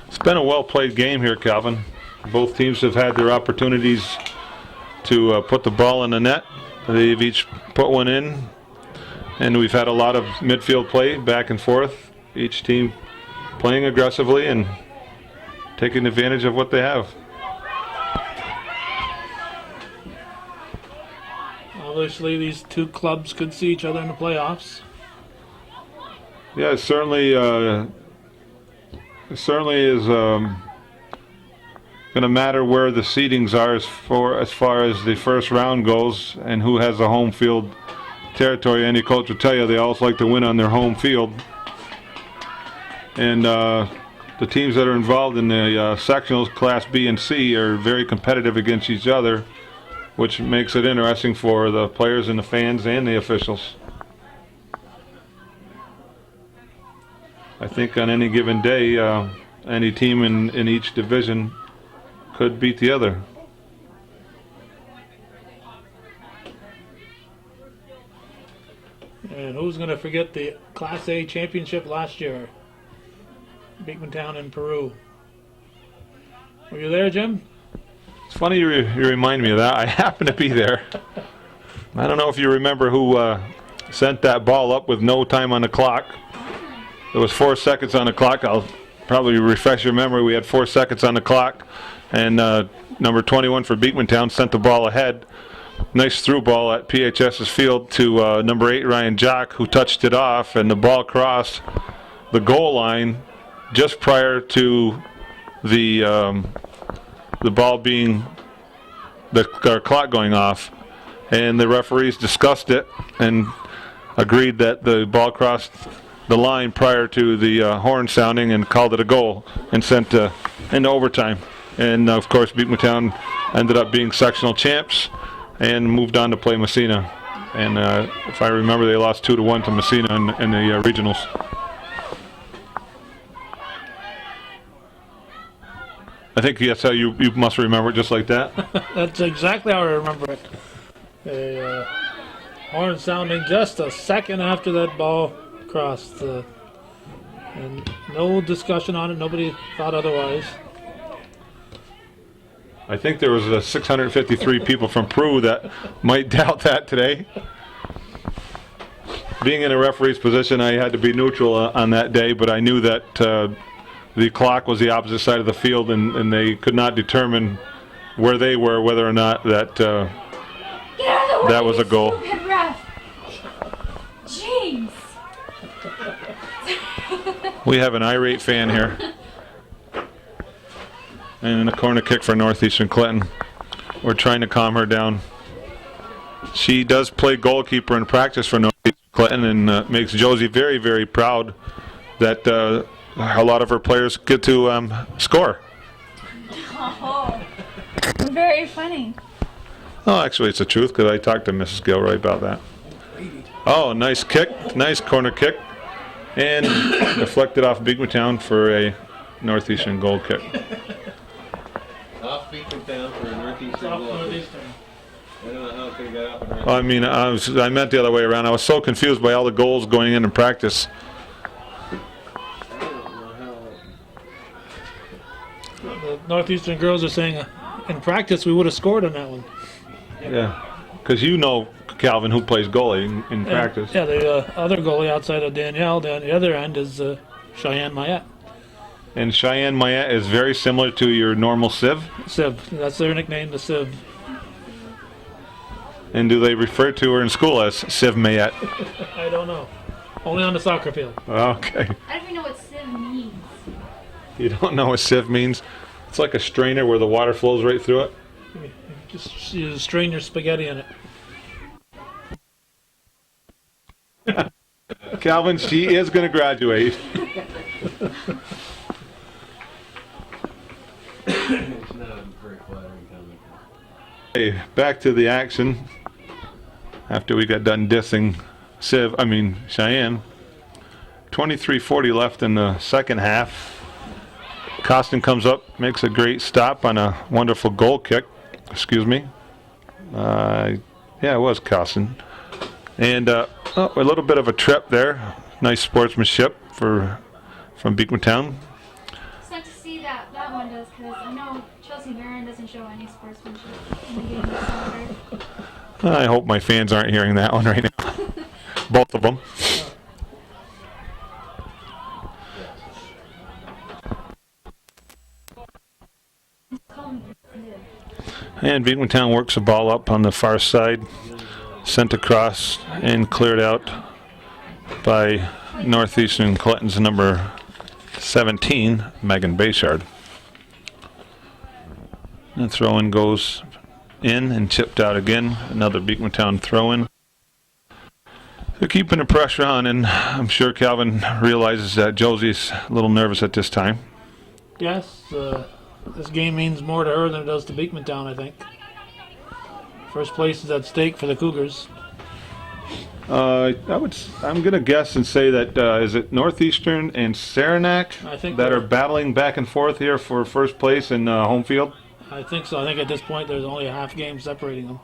It's been a well-played game here, Calvin. Both teams have had their opportunities to put the ball in the net. They've each put one in, and we've had a lot of midfield play back and forth. Each team playing aggressively and taking advantage of what they have. Obviously, these two clubs could see each other in the playoffs. Yeah, it certainly is going to matter where the seedings are as far as the first round goes and who has the home field territory. Any coach will tell you they always like to win on their home field. And the teams that are involved in the sectionals, Class B and C, are very competitive against each other, which makes it interesting for the players and the fans and the officials. I think on any given day, any team in each division could beat the other. And who's going to forget the Class A championship last year? Beekmantown in Peru. Were you there, Jim? It's funny you remind me of that. I happened to be there. I don't know if you remember who sent that ball up with no time on the clock. There was 4 seconds on the clock. I'll probably refresh your memory. We had 4 seconds on the clock, and number 21 for Beekmantown sent the ball ahead. Nice through ball at PHS's field to number 8 Ryan Jock, who touched it off, and the ball crossed the goal line just prior to the ball being the clock going off, and the referees discussed it and agreed that the ball crossed the line prior to the horn sounding and called it a goal and sent into overtime. And of course Beekmantown ended up being sectional champs and moved on to play Messina. And if I remember, they lost 2-1 to Messina in the regionals. I think that's how you must remember it, just like that. That's exactly how I remember it. A horn sounding just a second after that ball crossed. And no discussion on it. Nobody thought otherwise. I think there was 653 people from Peru that might doubt that today. Being in a referee's position, I had to be neutral on that day, but I knew that the clock was the opposite side of the field, and they could not determine where they were, whether or not that that was a goal. Jeez. We have an irate fan here. And a corner kick for Northeastern Clinton. We're trying to calm her down. She does play goalkeeper in practice for Northeastern Clinton, and makes Josie very, very proud that a lot of her players get to score. Oh, very funny. Oh, actually, it's the truth, because I talked to Mrs. Gilroy about that. Oh, nice kick. Nice corner kick. And deflected off Beekmantown for a Northeastern goal kick. Off Beekmantown for a Northeastern goal. I don't know how it could have got up and right. I mean, I meant the other way around. I was so confused by all the goals going in practice. I don't know how. The Northeastern girls are saying in practice we would have scored on that one. Yeah, because you know, Calvin, who plays goalie in practice. Yeah, the other goalie outside of Danielle on the other end is Cheyenne Mayette. And Cheyenne Mayette is very similar to your normal Civ. Civ, that's their nickname, the Civ. And do they refer to her in school as Civ Mayette? I don't know. Only on the soccer field. Okay. I don't even know what sieve means. You don't know what Civ means? It's like a strainer where the water flows right through it. Just you strain your spaghetti in it. Calvin, she is going to graduate. It's not a very flattering comment. Hey, back to the action. After we got done dissing Cheyenne. 23:40 left in the second half. Costin comes up, makes a great stop on a wonderful goal kick. Excuse me. Yeah, it was Costin. And a little bit of a trip there. Nice sportsmanship from Beekmantown. It's nice to see that one does, because I know Chelsea Barron doesn't show any sportsmanship in the game this Saturday. I hope my fans aren't hearing that one right now. Both of them. And Beekmantown works the ball up on the far side, sent across and cleared out by Northeastern Clinton's number 17, Megan Bayshard. And the throw-in goes in and chipped out again. Another Beekmantown throw-in. They're keeping the pressure on, and I'm sure Calvin realizes that Josie's a little nervous at this time. Yes, this game means more to her than it does to Beekmantown, I think. First place is at stake for the Cougars. I'm gonna guess and say that is it Northeastern and Saranac I think that are they're- battling back and forth here for first place in home field. I think so. I think at this point there's only a half game separating them.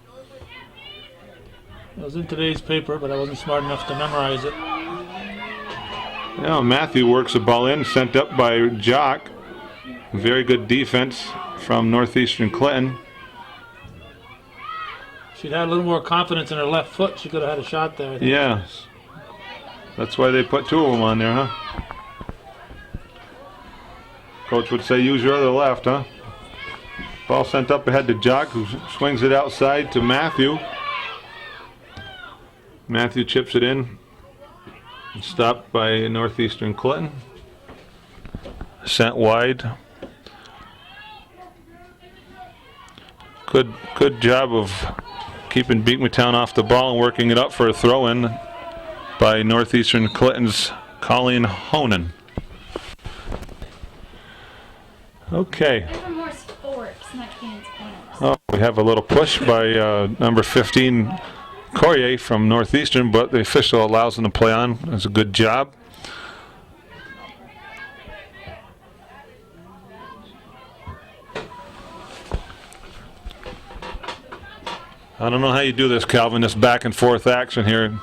It was in today's paper, but I wasn't smart enough to memorize it. Now Matthew works the ball in, sent up by Jock. Very good defense from Northeastern Clinton. If she'd had a little more confidence in her left foot, she could have had a shot there, I think. Yes, that's why they put two of them on there, huh? Coach would say use your other left, huh? Ball sent up ahead to Jock, who swings it outside to Matthew. Matthew chips it in. Stopped by Northeastern Clinton. Sent wide. Good job of keeping Beekmantown off the ball and working it up for a throw-in by Northeastern Clinton's Colleen Honan. Okay. They're for more sports, not games points. Oh, we have a little push by number 15, Courier from Northeastern, but the official allows him to play on. That's a good job. I don't know how you do this, Calvin, this back and forth action here.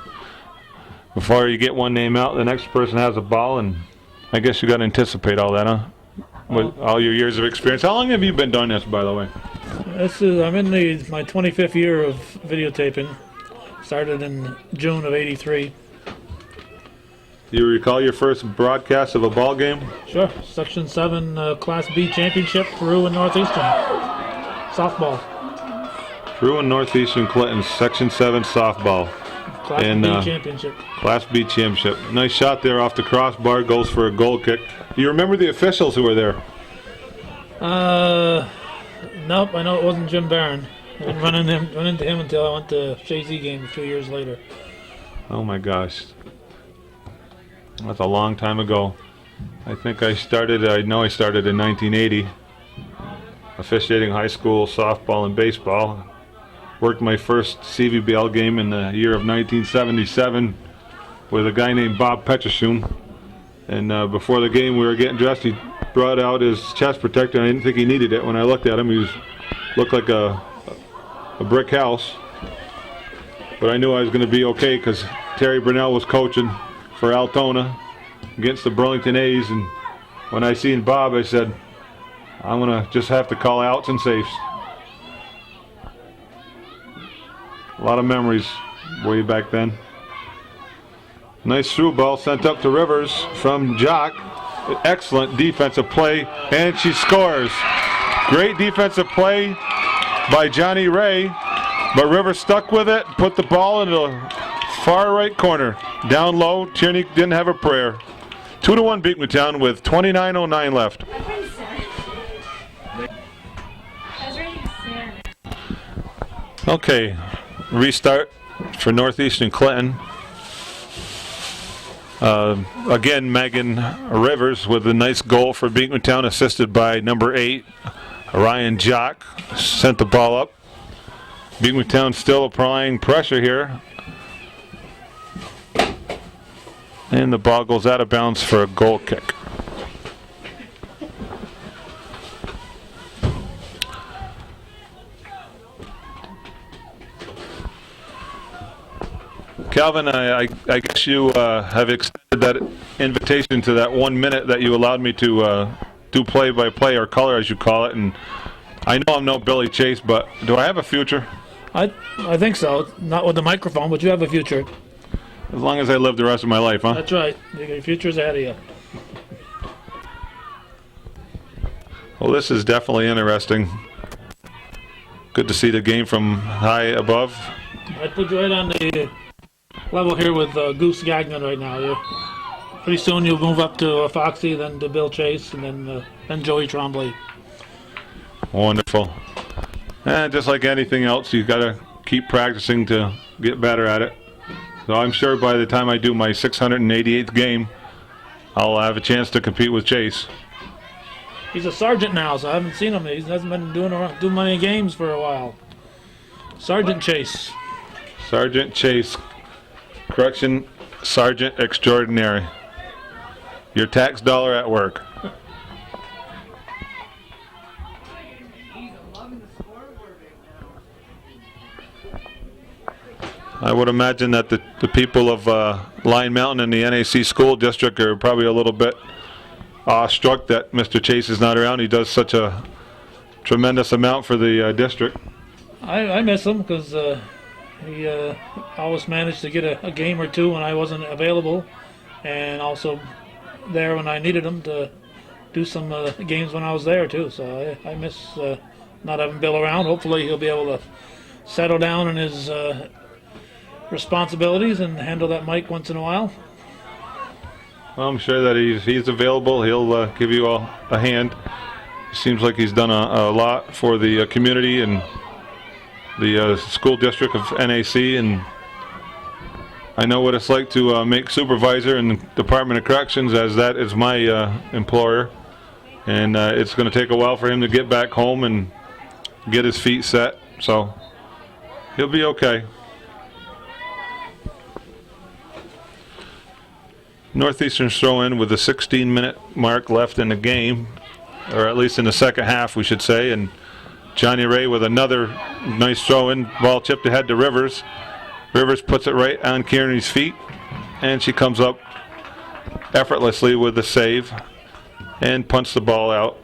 Before you get one name out, the next person has a ball, and I guess you got to anticipate all that, huh? With all your years of experience. How long have you been doing this, by the way? I'm in my 25th year of videotaping. Started in June of '83. Do you recall your first broadcast of a ball game? Sure. Section 7 Class B championship, Peru and Northeastern. Softball. Peru and Northeastern Clinton, Section 7 softball. Class And, B championship. Class B championship. Nice shot there off the crossbar, goes for a goal kick. Do you remember the officials who were there? Nope, I know it wasn't Jim Barron. I didn't run into him until I went to Shea Z game 2 years later. Oh my gosh. That's a long time ago. I know I started in 1980. Officiating high school softball and baseball. Worked my first CVBL game in the year of 1977 with a guy named Bob Petrashun. And before the game we were getting dressed, he brought out his chest protector, and I didn't think he needed it. When I looked at him, looked like a brick house. But I knew I was going to be okay because Terry Brunell was coaching for Altona against the Burlington A's. And when I seen Bob, I said, I'm going to just have to call outs and safes. A lot of memories way back then. Nice through ball sent up to Rivers from Jock. Excellent defensive play, and she scores. Great defensive play by Johnny Ray But Rivers stuck with it, put the ball in the far right corner. Down low, Tierney didn't have a prayer. 2-1 Beekmantown with 29:09 left. I was ready to stare. Okay, restart for Northeastern Clinton. Again, Megan Rivers with a nice goal for Beekmantown, assisted by number 8, Ryan Jock. Sent the ball up. Beekmantown still applying pressure here. And the ball goes out of bounds for a goal kick. Calvin, I guess you have extended that invitation to that 1 minute that you allowed me to do play-by-play, or color as you call it. And I know I'm no Billy Chase, but do I have a future? I think so. Not with the microphone, but you have a future. As long as I live the rest of my life, huh? That's right. Your future's ahead of you. Well, this is definitely interesting. Good to see the game from high above. I'd put you right on the level here with Goose Gagnon right now. Pretty soon you'll move up to Foxy, then to Bill Chase, and then Joey Trombley. Wonderful. And just like anything else, you got to keep practicing to get better at it. So I'm sure by the time I do my 688th game, I'll have a chance to compete with Chase. He's a sergeant now, so I haven't seen him. He hasn't been doing many games for a while. Sergeant Chase. Sergeant Chase. Correction, Sergeant Extraordinary. Your tax dollar at work. I would imagine that the people of Lion Mountain and the NAC school district are probably a little bit awestruck that Mr. Chase is not around. He does such a tremendous amount for the district. I miss him because he always managed to get a game or two when I wasn't available, and also there when I needed him to do some games when I was there too. So I miss not having Bill around. Hopefully he'll be able to settle down in his responsibilities and handle that mic once in a while. Well, I'm sure that he's available. He'll give you a hand. It seems like he's done a lot for the community and the school district of NAC, and I know what it's like to make supervisor in the Department of Corrections, as that is my employer, and it's going to take a while for him to get back home and get his feet set, so he'll be okay. Northeastern's throw in with a 16-minute mark left in the game, or at least in the second half, we should say, and Johnny Ray with another nice throw in. Ball chipped ahead to Rivers. Rivers puts it right on Kearney's feet, and she comes up effortlessly with the save and punts the ball out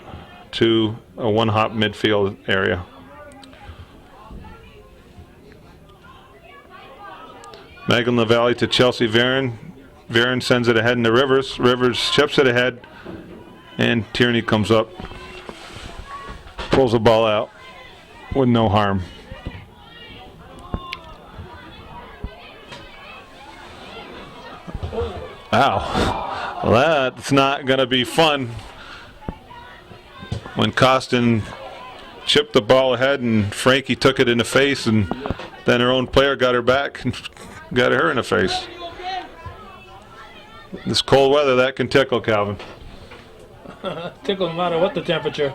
to a one-hop midfield area. Megan LaValle to Chelsea Varon. Varon sends it ahead into Rivers. Rivers chips it ahead, and Tierney comes up, pulls the ball out with no harm. Ow. Well, that's not going to be fun. When Costin chipped the ball ahead and Frankie took it in the face, and then her own player got her back and got her in the face. This cold weather, that can tickle, Calvin. Tickle no matter what the temperature.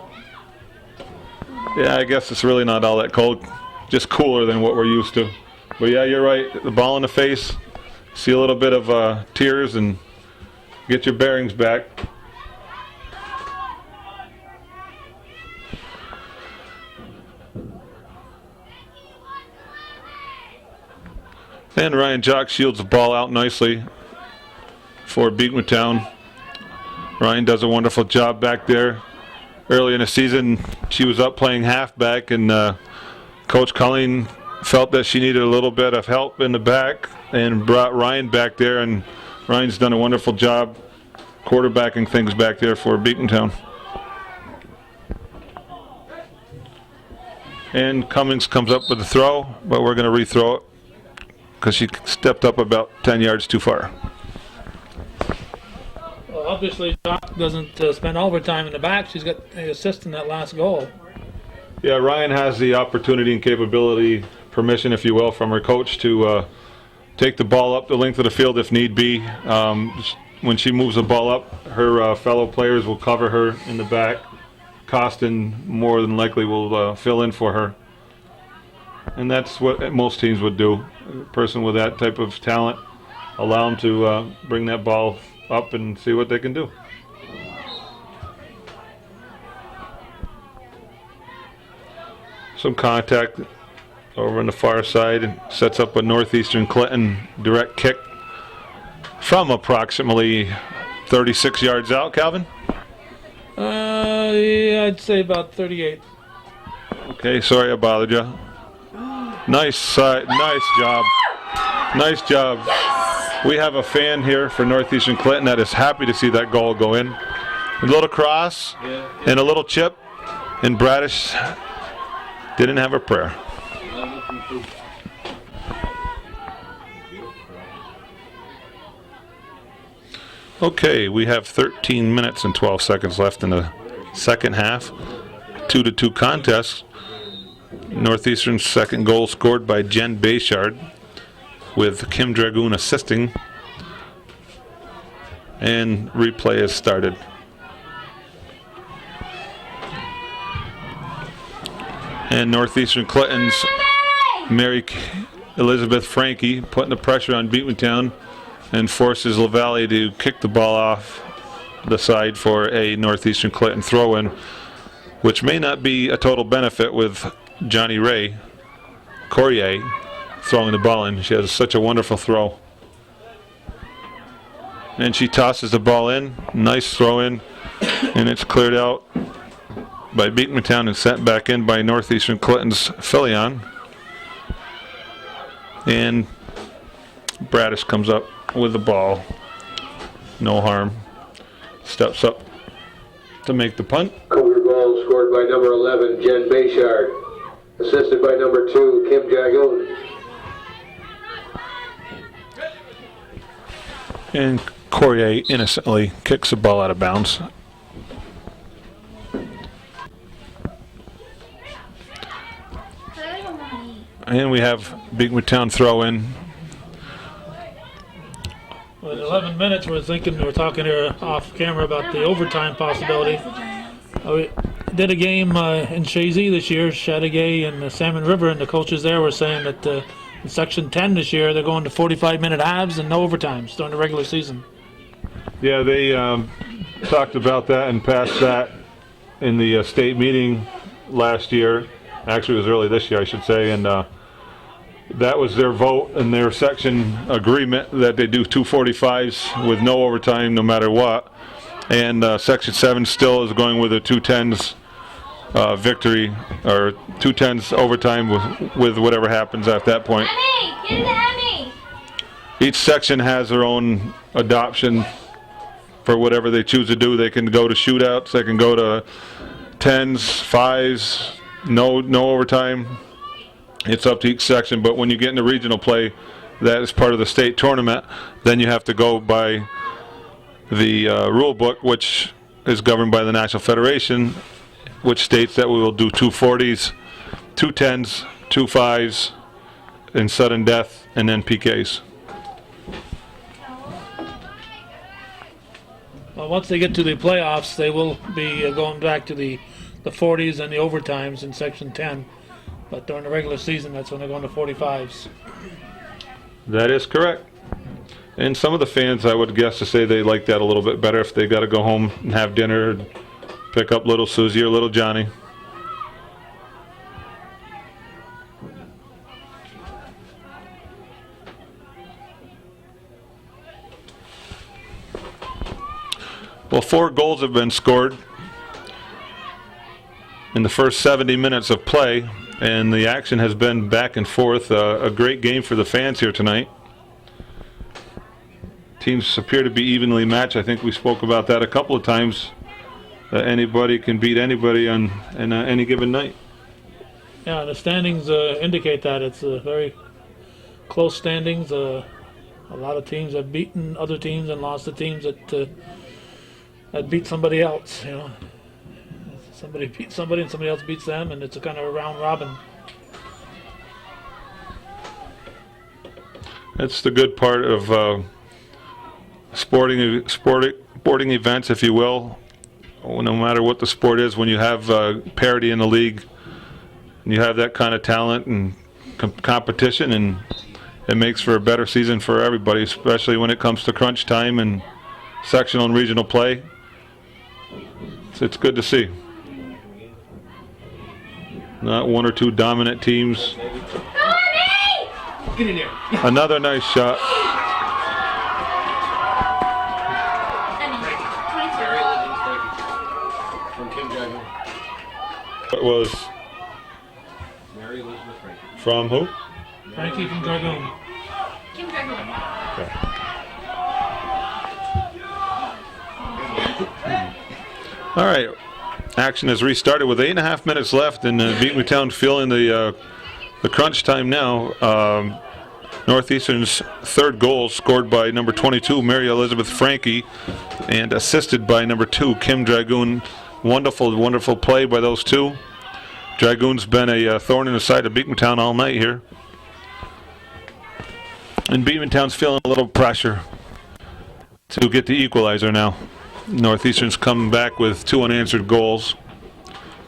Yeah, I guess it's really not all that cold, just cooler than what we're used to. But yeah, you're right. The ball in the face, see a little bit of tears, and get your bearings back. And Ryan Jock shields the ball out nicely for Beekmantown. Ryan does a wonderful job back there. Early in the season, she was up playing halfback, and Coach Colleen felt that she needed a little bit of help in the back and brought Ryan back there, and Ryan's done a wonderful job quarterbacking things back there for Beekmantown. And Cummings comes up with the throw, but we're going to rethrow it because she stepped up about 10 yards too far. Well, obviously, Doc doesn't spend all of her time in the back. She's got an assist in that last goal. Yeah, Ryan has the opportunity and capability, permission, if you will, from her coach to take the ball up the length of the field if need be. When she moves the ball up, her fellow players will cover her in the back. Costin more than likely will fill in for her. And that's what most teams would do. A person with that type of talent, allow them to bring that ball up and see what they can do. Some contact over on the far side and sets up a Northeastern Clinton direct kick from approximately 36 yards out, Calvin? Yeah, I'd say about 38. Okay, sorry I bothered you. Nice side, nice job. Nice job. We have a fan here for Northeastern Clinton that is happy to see that goal go in. A little cross and a little chip, and Bradish didn't have a prayer. Okay, we have 13 minutes and 12 seconds left in the second half. 2-2 contest. Northeastern's second goal scored by Jen Bayshard, with Kim Dragoon assisting. And replay has started. And Northeastern Clinton's Mary Elizabeth Frankie putting the pressure on Beekmantown and forces LaValle to kick the ball off the side for a Northeastern Clinton throw-in, which may not be a total benefit with Johnny Ray Corrier throwing the ball in. She has such a wonderful throw. And she tosses the ball in. Nice throw in. And it's cleared out by Beekmantown and sent back in by Northeastern Clinton's Filion. And Bradish comes up with the ball. No harm. Steps up to make the punt. Cougar goal scored by number 11, Jen Bayshard. Assisted by number 2, Kim Dragoon. And Corrier innocently kicks the ball out of bounds. And we have Beekmantown throw in. With 11 minutes, we're talking here off camera about the overtime possibility. We did a game in Chazy this year, Chateauguay and the Salmon River, and the coaches there were saying that in Section 10 this year, they're going to 45-minute halves and no overtimes during the regular season. Yeah, they talked about that and passed that in the state meeting last year. Actually, it was early this year, I should say, and that was their vote and their section agreement that they do 245s with no overtime no matter what. And Section 7 still is going with a 210s victory, or 210s overtime with whatever happens at that point. Emmy, get the Emmy. Each section has their own adoption for whatever they choose to do. They can go to shootouts, they can go to 10s, 5s, no overtime. It's up to each section, but when you get into regional play, that is part of the state tournament. Then you have to go by the rule book, which is governed by the National Federation, which states that we will do 240s, 210s, 25s, in sudden death, and then PKs. Well, once they get to the playoffs, they will be going back to the 40s and the overtimes in Section 10. But during the regular season, that's when they're going to 45s. That is correct. And some of the fans, I would guess, to say they like that a little bit better if they got to go home and have dinner and pick up little Susie or little Johnny. Well, 4 goals have been scored in the first 70 minutes of play, and the action has been back and forth. A great game for the fans here tonight. Teams appear to be evenly matched. I think we spoke about that a couple of times. Anybody can beat anybody on any given night. Yeah, the standings indicate that. It's very close standings. A lot of teams have beaten other teams and lost to teams that beat somebody else. You know, somebody beats somebody and somebody else beats them, and it's a kind of a round robin. That's the good part of sporting events, if you will. No matter what the sport is, when you have parity in the league, and you have that kind of talent and competition, and it makes for a better season for everybody, especially when it comes to crunch time and sectional and regional play. So it's good to see. Not one or two dominant teams. Get in there. Another nice shot. Mary Elizabeth Frankie. From Kim Dragon. It was Mary Elizabeth Frankie. from who? Frankie from Dragoon. Kim Dragoon. All right. Action has restarted with 8.5 minutes left, and Beekmantown feeling the crunch time now. Northeastern's third goal scored by number 22, Mary Elizabeth Frankie, and assisted by number 2, Kim Dragoon. Wonderful, wonderful play by those two. Dragoon's been a thorn in the side of Beekmantown all night here. And Beekmantown's feeling a little pressure to get the equalizer now. Northeastern's come back with 2 unanswered goals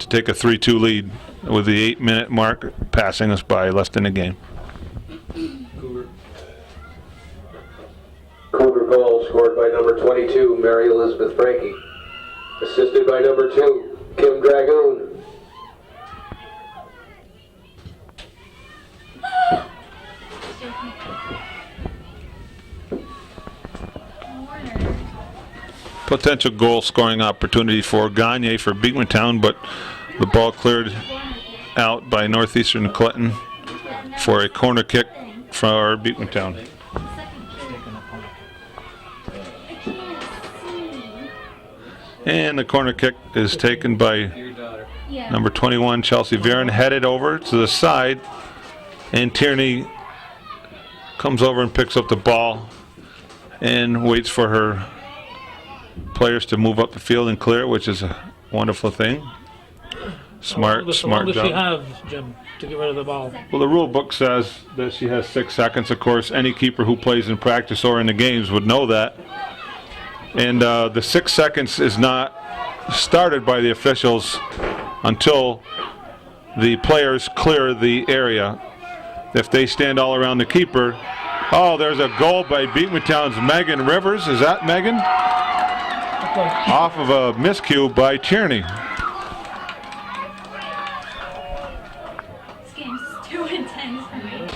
to take a 3-2 lead, with the 8-minute mark passing us by less than a game. Cougar goal scored by number 22, Mary Elizabeth Frankie. Assisted by number 2, Kim Dragoon. Potential goal scoring opportunity for Gagne for Beekmantown, but the ball cleared out by Northeastern Clinton for a corner kick for Beekmantown. And the corner kick is taken by Your daughter. Yeah. number 21, Chelsea Viren, headed over to the side, and Tierney comes over and picks up the ball and waits for her players to move up the field and clear it, which is a wonderful thing. Smart How long does she job. have, Jim, to get rid of the ball? Well, the rule book says that she has 6 seconds. Of course, any keeper who plays in practice or in the games would know that. And the 6 seconds is not started by the officials until the players clear the area. If they stand all around the keeper. Oh, there's a goal by Beekmantown's Megan Rivers. Is that Megan? Off of a miscue by Tierney. This game's too intense for me.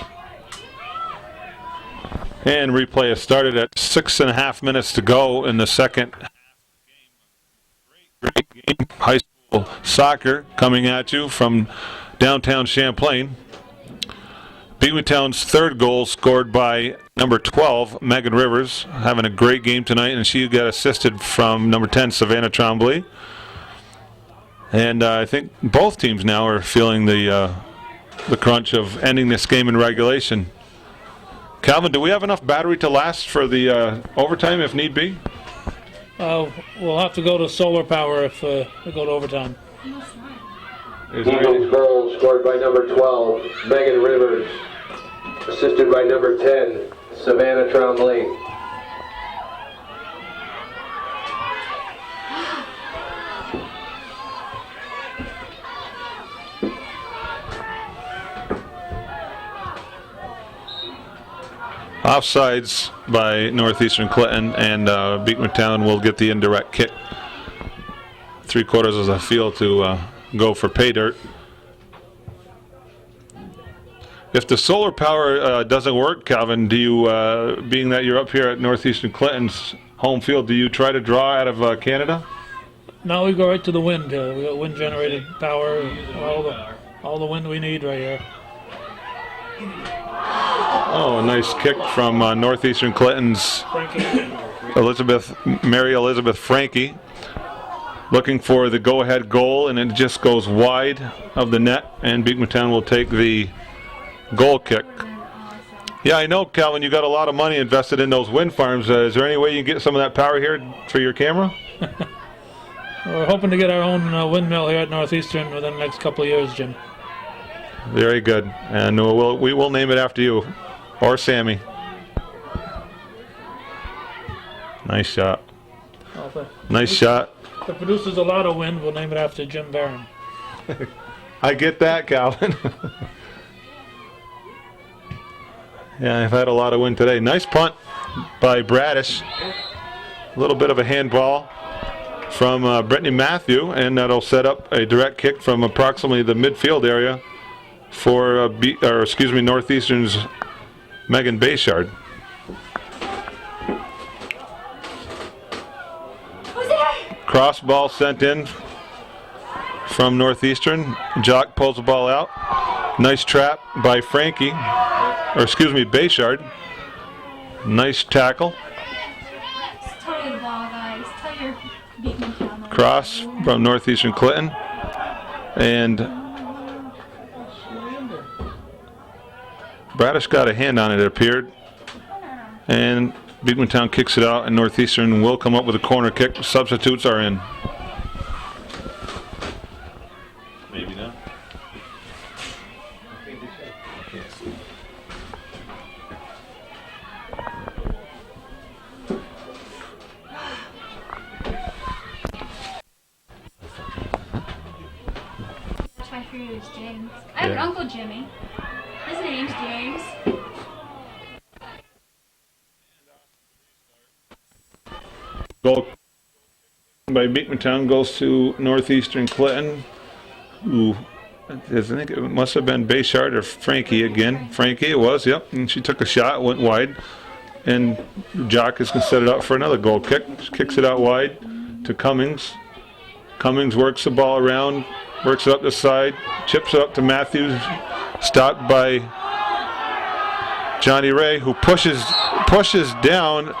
And replay has started at 6.5 minutes to go in the second half of the game. Great game. High school soccer coming at you from downtown Champlain. Beekmantown's third goal scored by number 12, Megan Rivers, having a great game tonight, and she got assisted from number 10, Savannah Tremblay. And I think both teams now are feeling the crunch of ending this game in regulation. Calvin, do we have enough battery to last for the overtime if need be? We'll have to go to solar power if we go to overtime. Eagles goal scored by number 12, Megan Rivers. Assisted by number 10, Savannah Tremblay. Offsides by Northeastern Clinton, and Beekmantown will get the indirect kick. 3/4 of the field to go for pay dirt. If the solar power doesn't work, Calvin, do you, being that you're up here at Northeastern Clinton's home field, do you try to draw out of Canada? No, we go right to the wind. We got wind generated power. All the wind we need right here. Oh, a nice kick from Northeastern Clinton's Frankie. Mary Elizabeth Frankie. looking for the go-ahead goal, and it just goes wide of the net, and Beekmantown will take the goal kick. Yeah, I know, Calvin, you got a lot of money invested in those wind farms. Is there any way you can get some of that power here for your camera? We're hoping to get our own windmill here at Northeastern within the next couple of years, Jim. Very good. And we will name it after you, or Sammy. Nice shot. Nice shot. If it produces a lot of wind, we'll name it after Jim Barron. I get that, Calvin. Yeah, I've had a lot of wind today. Nice punt by Bradish. A little bit of a handball from Brittany Matthew, and that'll set up a direct kick from approximately the midfield area for Northeastern's Megan Bayshard. Cross ball sent in from Northeastern. Jock pulls the ball out. Nice trap by Bayshard. Nice tackle. Toe the ball, guys. Tell your Beekmantown. Cross from Northeastern Clinton. And Bradish got a hand on it, it appeared. And Beekmantown kicks it out, and Northeastern will come up with a corner kick. Substitutes are in. Maybe not. My favorite is James. I have an Uncle Jimmy. His name's James. Goal by Beekmantown goes to Northeastern Clinton. Ooh, I think it must have been Bayshard or Frankie again. Frankie, it was, yep. And she took a shot, went wide. And Jock is going to set it up for another goal kick. She kicks it out wide to Cummings. Cummings works the ball around, works it up the side, chips it up to Matthews. Stopped by Johnny Ray, who pushes down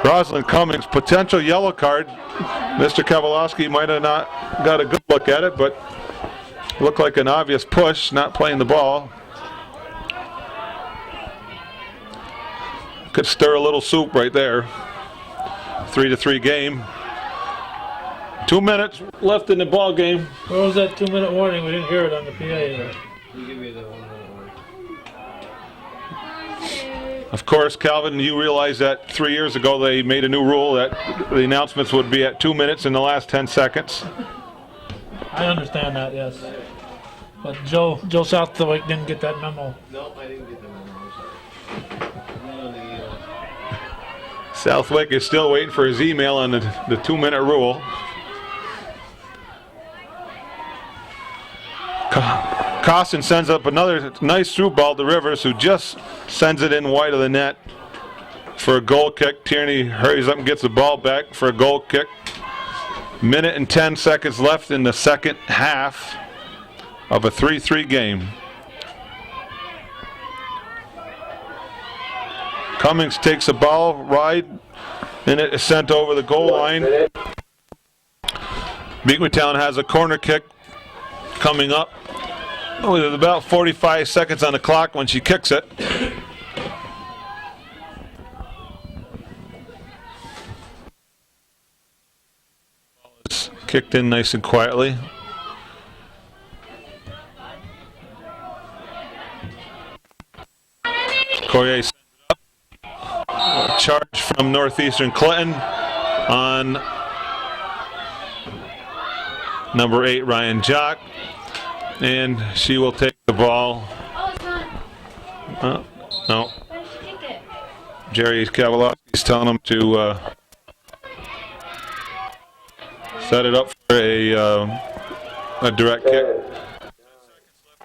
Rosalind Cummings. Potential yellow card. Mr. Kowalowski might have not got a good look at it, but looked like an obvious push, not playing the ball. Could stir a little soup right there. 3-3 game. 2 minutes left in the ball game. Where was that 2-minute warning? We didn't hear it on the PA. You give me the 1 minute warning. Of course, Calvin, you realize that 3 years ago they made a new rule that the announcements would be at 2 minutes in the last 10 seconds. I understand that, yes. But Joe Southwick didn't get that memo. No, I didn't get the memo. I'm sorry. Southwick is still waiting for his email on the 2-minute rule. Costin sends up another nice through ball to Rivers, who just sends it in wide of the net for a goal kick. Tierney hurries up and gets the ball back for a goal kick. Minute and 10 seconds left in the second half of a 3-3 game. Cummings takes a ball ride, and it is sent over the goal line. Beekmantown has a corner kick coming up. With about 45 seconds on the clock when she kicks it. It's kicked in nice and quietly. Corrier sends it up. A charge from Northeastern Clinton on number 8, Ryan Jock. And she will take the ball. Oh, it's not. No. Why did she kick it? Jerry Kowalowski's telling him to set it up for a direct kick.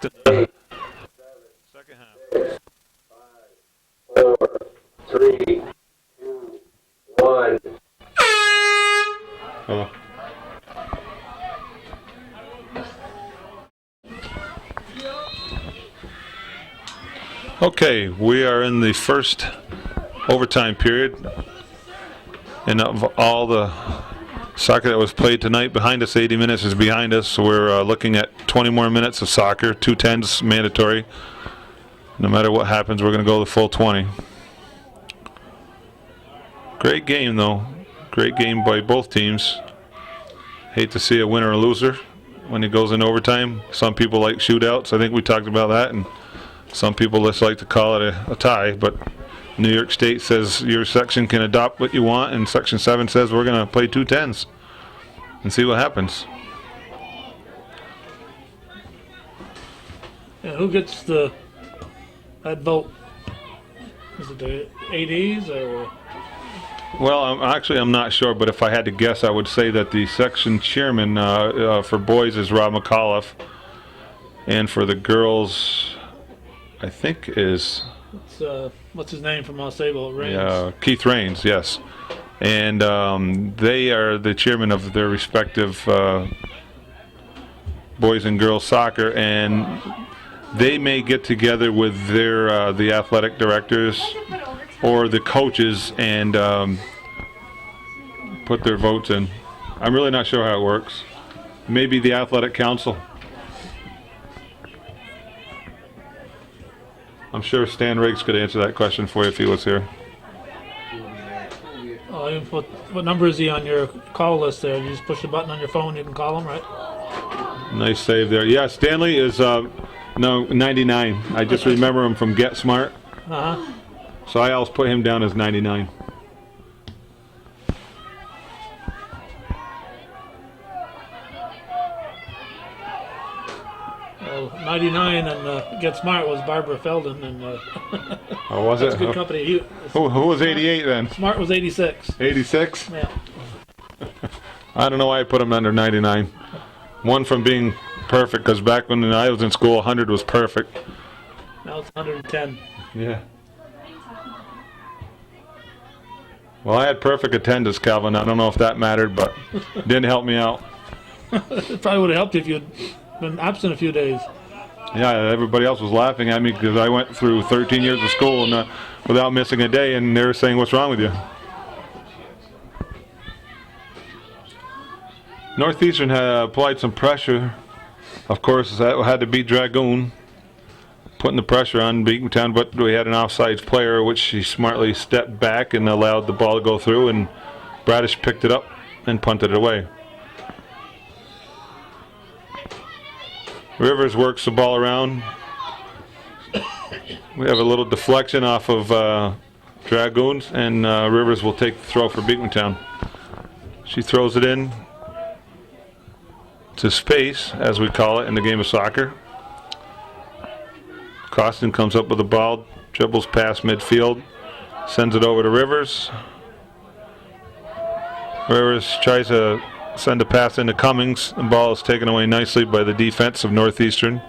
10 seconds left in the second half. 5, 4, 3, 2, 1. Oh. Okay, we are in the first overtime period, and of all the Soccer that was played tonight behind us, 80 minutes is behind us. So we're looking at 20 more minutes of soccer, 2:10s mandatory. No matter what happens, we're going to go the full 20. Great game, though. Great game by both teams. Hate to see a winner or loser when it goes in overtime. Some people like shootouts. I think we talked about that. And some people just like to call it a tie. But New York State says your section can adopt what you want, and Section 7 says we're going to play 2:10s and see what happens. Yeah, who gets that vote? Is it the ADs or? Well, I'm not sure, but if I had to guess, I would say that the section chairman for boys is Rob McAuliffe, and for the girls, I think is What's his name from Sable? Raines. Keith Raines, yes. And they are the chairman of their respective boys and girls soccer, and they may get together with their the athletic directors or the coaches and put their votes in. I'm really not sure how it works. Maybe the athletic council. I'm sure Stan Riggs could answer that question for you if he was here. What number is he on your call list there? You just push the button on your phone, you can call him, right? Nice save there. Yeah, Stanley is 99. I just remember him from Get Smart. Uh-huh. So I always put him down as 99. Well, 99 and Get Smart was Barbara Feldon, and Oh, was that's it? good company. Who was 88 then? Smart was 86. 86? Yeah. I don't know why I put him under 99. One from being perfect, because back when I was in school, 100 was perfect. Now it's 110. Yeah. Well, I had perfect attendance, Calvin. I don't know if that mattered, but it didn't help me out. It probably would have helped you if you'd been absent a few days. Yeah, everybody else was laughing at me because I went through 13 years of school and without missing a day, and they were saying, "What's wrong with you?" Northeastern had applied some pressure. Of course, that had to beat Dragoon, putting the pressure on Beekmantown, but we had an offsides player, which he smartly stepped back and allowed the ball to go through, and Bradish picked it up and punted it away. Rivers works the ball around. We have a little deflection off of Dragoons, and Rivers will take the throw for Beekmantown. She throws it in to space, as we call it in the game of soccer. Costin comes up with the ball, dribbles past midfield, sends it over to Rivers. Rivers tries to send a pass into Cummings. The ball is taken away nicely by the defense of Northeastern.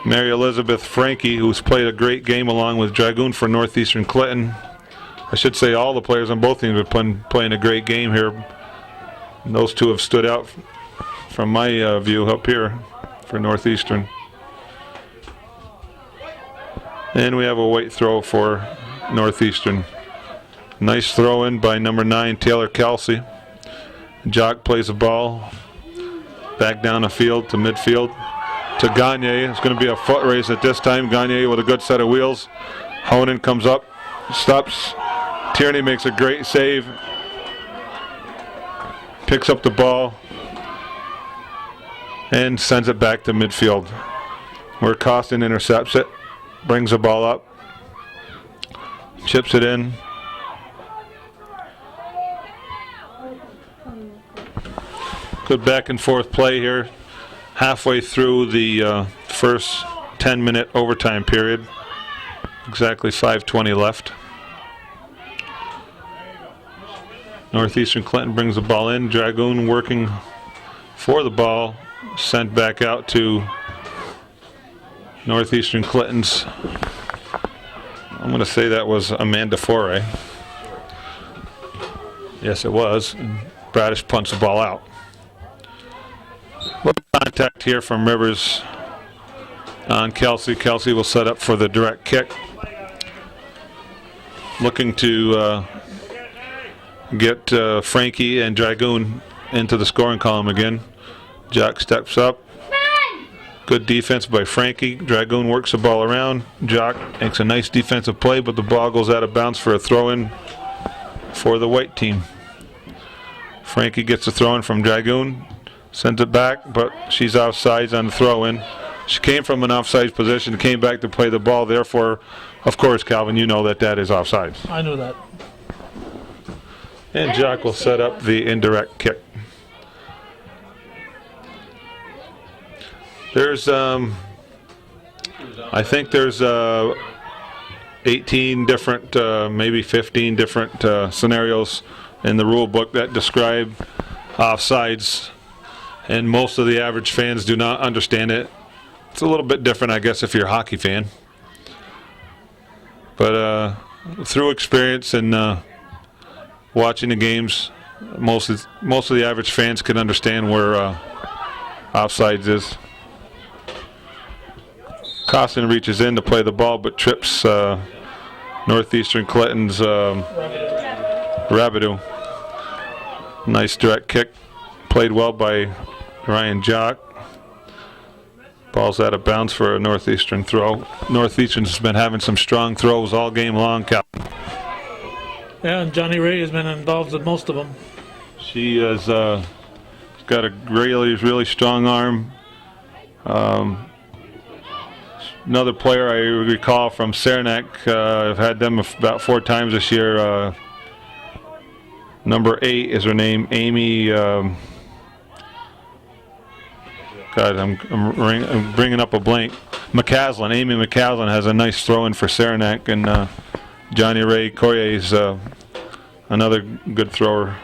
Mary Elizabeth Frankie, who's played a great game along with Dragoon for Northeastern Clinton. I should say all the players on both teams have been playing a great game here. And those two have stood out from my view up here for Northeastern. And we have a white throw for Northeastern. Nice throw in by number 9, Taylor Kelsey. Jock plays the ball back down the field to midfield to Gagne. It's going to be a foot race at this time. Gagne with a good set of wheels. Honan comes up, stops. Tierney makes a great save. Picks up the ball and sends it back to midfield, where Costin intercepts it, brings the ball up, chips it in. Good back and forth play here, halfway through the first 10-minute overtime period. Exactly 5:20 left. Northeastern Clinton brings the ball in. Dragoon working for the ball, sent back out to Northeastern Clinton's. I'm going to say that was Amanda Foray. Yes, it was. Bradish punts the ball out. Little contact here from Rivers on Kelsey. Kelsey will set up for the direct kick. Looking to get Frankie and Dragoon into the scoring column again. Jock steps up. Good defense by Frankie. Dragoon works the ball around. Jock makes a nice defensive play, but the ball goes out of bounds for a throw-in for the white team. Frankie gets a throw-in from Dragoon, sends it back, but she's offsides on the throw-in. She came from an offsides position, came back to play the ball. Therefore, of course, Calvin, you know that is offsides. I knew that. And Jock will set up the indirect kick. There's, I think there's 18 different, maybe 15 different scenarios in the rule book that describe offsides, and most of the average fans do not understand it. It's a little bit different, I guess, if you're a hockey fan. But through experience and watching the games, most of the average fans can understand where offsides is. Costin reaches in to play the ball, but trips Northeastern Clinton's Rabideau. Nice direct kick, played well by Ryan Jock. Ball's out of bounds for a Northeastern throw. Northeastern's been having some strong throws all game long, Cal. Yeah, and Johnny Ray has been involved in most of them. She has got a really strong arm. Another player I recall from Saranac, I've had them about 4 times this year. Number 8 is her name, Amy. God, I'm bringing up a blank. McCaslin, Amy McCaslin has a nice throw-in for Saranac, and Johnny Ray Coyer is another good thrower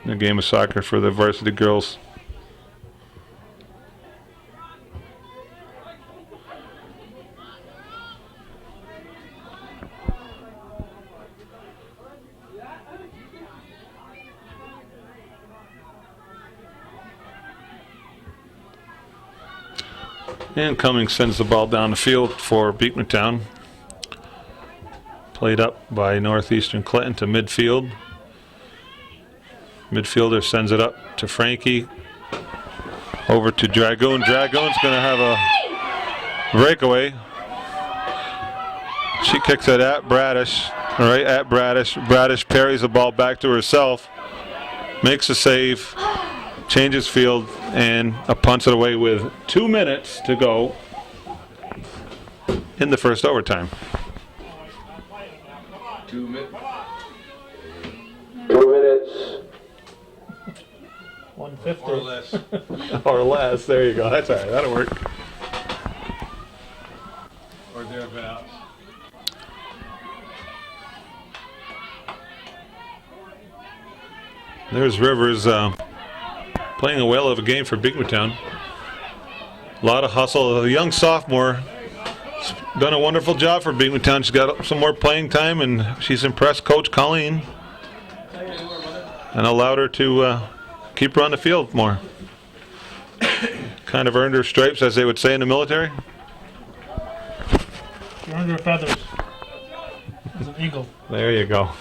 in the game of soccer for the varsity girls. And Cummings sends the ball down the field for Beekmantown. Played up by Northeastern Clinton to midfield. Midfielder sends it up to Frankie. Over to Dragoon. Dragoon's going to have a breakaway. She kicks it at Bradish. Right at Bradish. Bradish parries the ball back to herself. Makes a save. Changes field and punts it away with 2 minutes to go in the first overtime. 2 minutes. 2 minutes. 150. Or less. Or less. There you go. That's all right. That'll work. Or thereabouts. There's Rivers playing a whale of a game for Beekmantown. A lot of hustle. A young sophomore. Done a wonderful job for Beekmantown. She's got some more playing time, and she's impressed Coach Colleen and allowed her to keep her on the field more. Kind of earned her stripes, as they would say in the military. She earned her feathers as an eagle. There you go.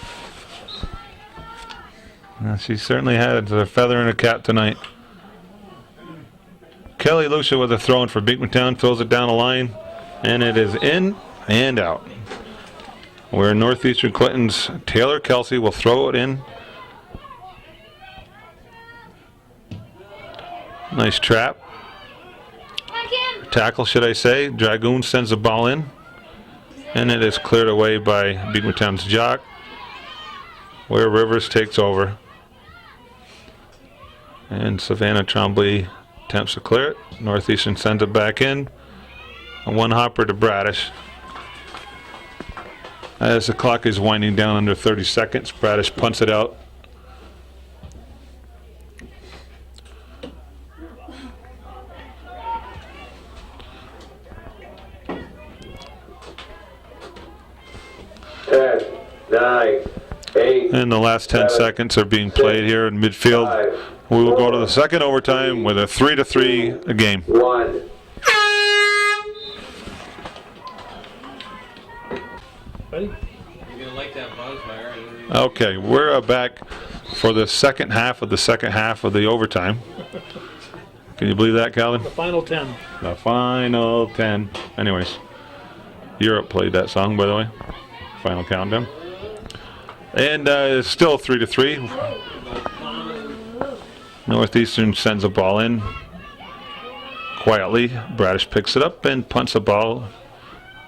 She certainly had a feather in her cap tonight. Kelly Lucia with a throw-in for Beekmantown, throws it down the line, and it is in and out. Where Northeastern Clinton's Taylor Kelsey will throw it in. Nice trap. Tackle, should I say. Dragoon sends the ball in, and it is cleared away by Beekmantown's Jock, where Rivers takes over. And Savannah Trombley attempts to clear it. Northeastern sends it back in. A one hopper to Bradish. As the clock is winding down under 30 seconds, Bradish punts it out. Ten, 9, 8. And the last 10 seconds are being played here in midfield. 5, We will go to the second overtime with a 3-3 game. 1. Ready? You're gonna light that bonfire. Okay, we're back for the second half of the overtime. Can you believe that, Calvin? The final 10. The final 10. Anyways, Europe played that song, by the way. Final countdown. And it's still 3-3. Northeastern sends a ball in quietly. Bradish picks it up and punts the ball.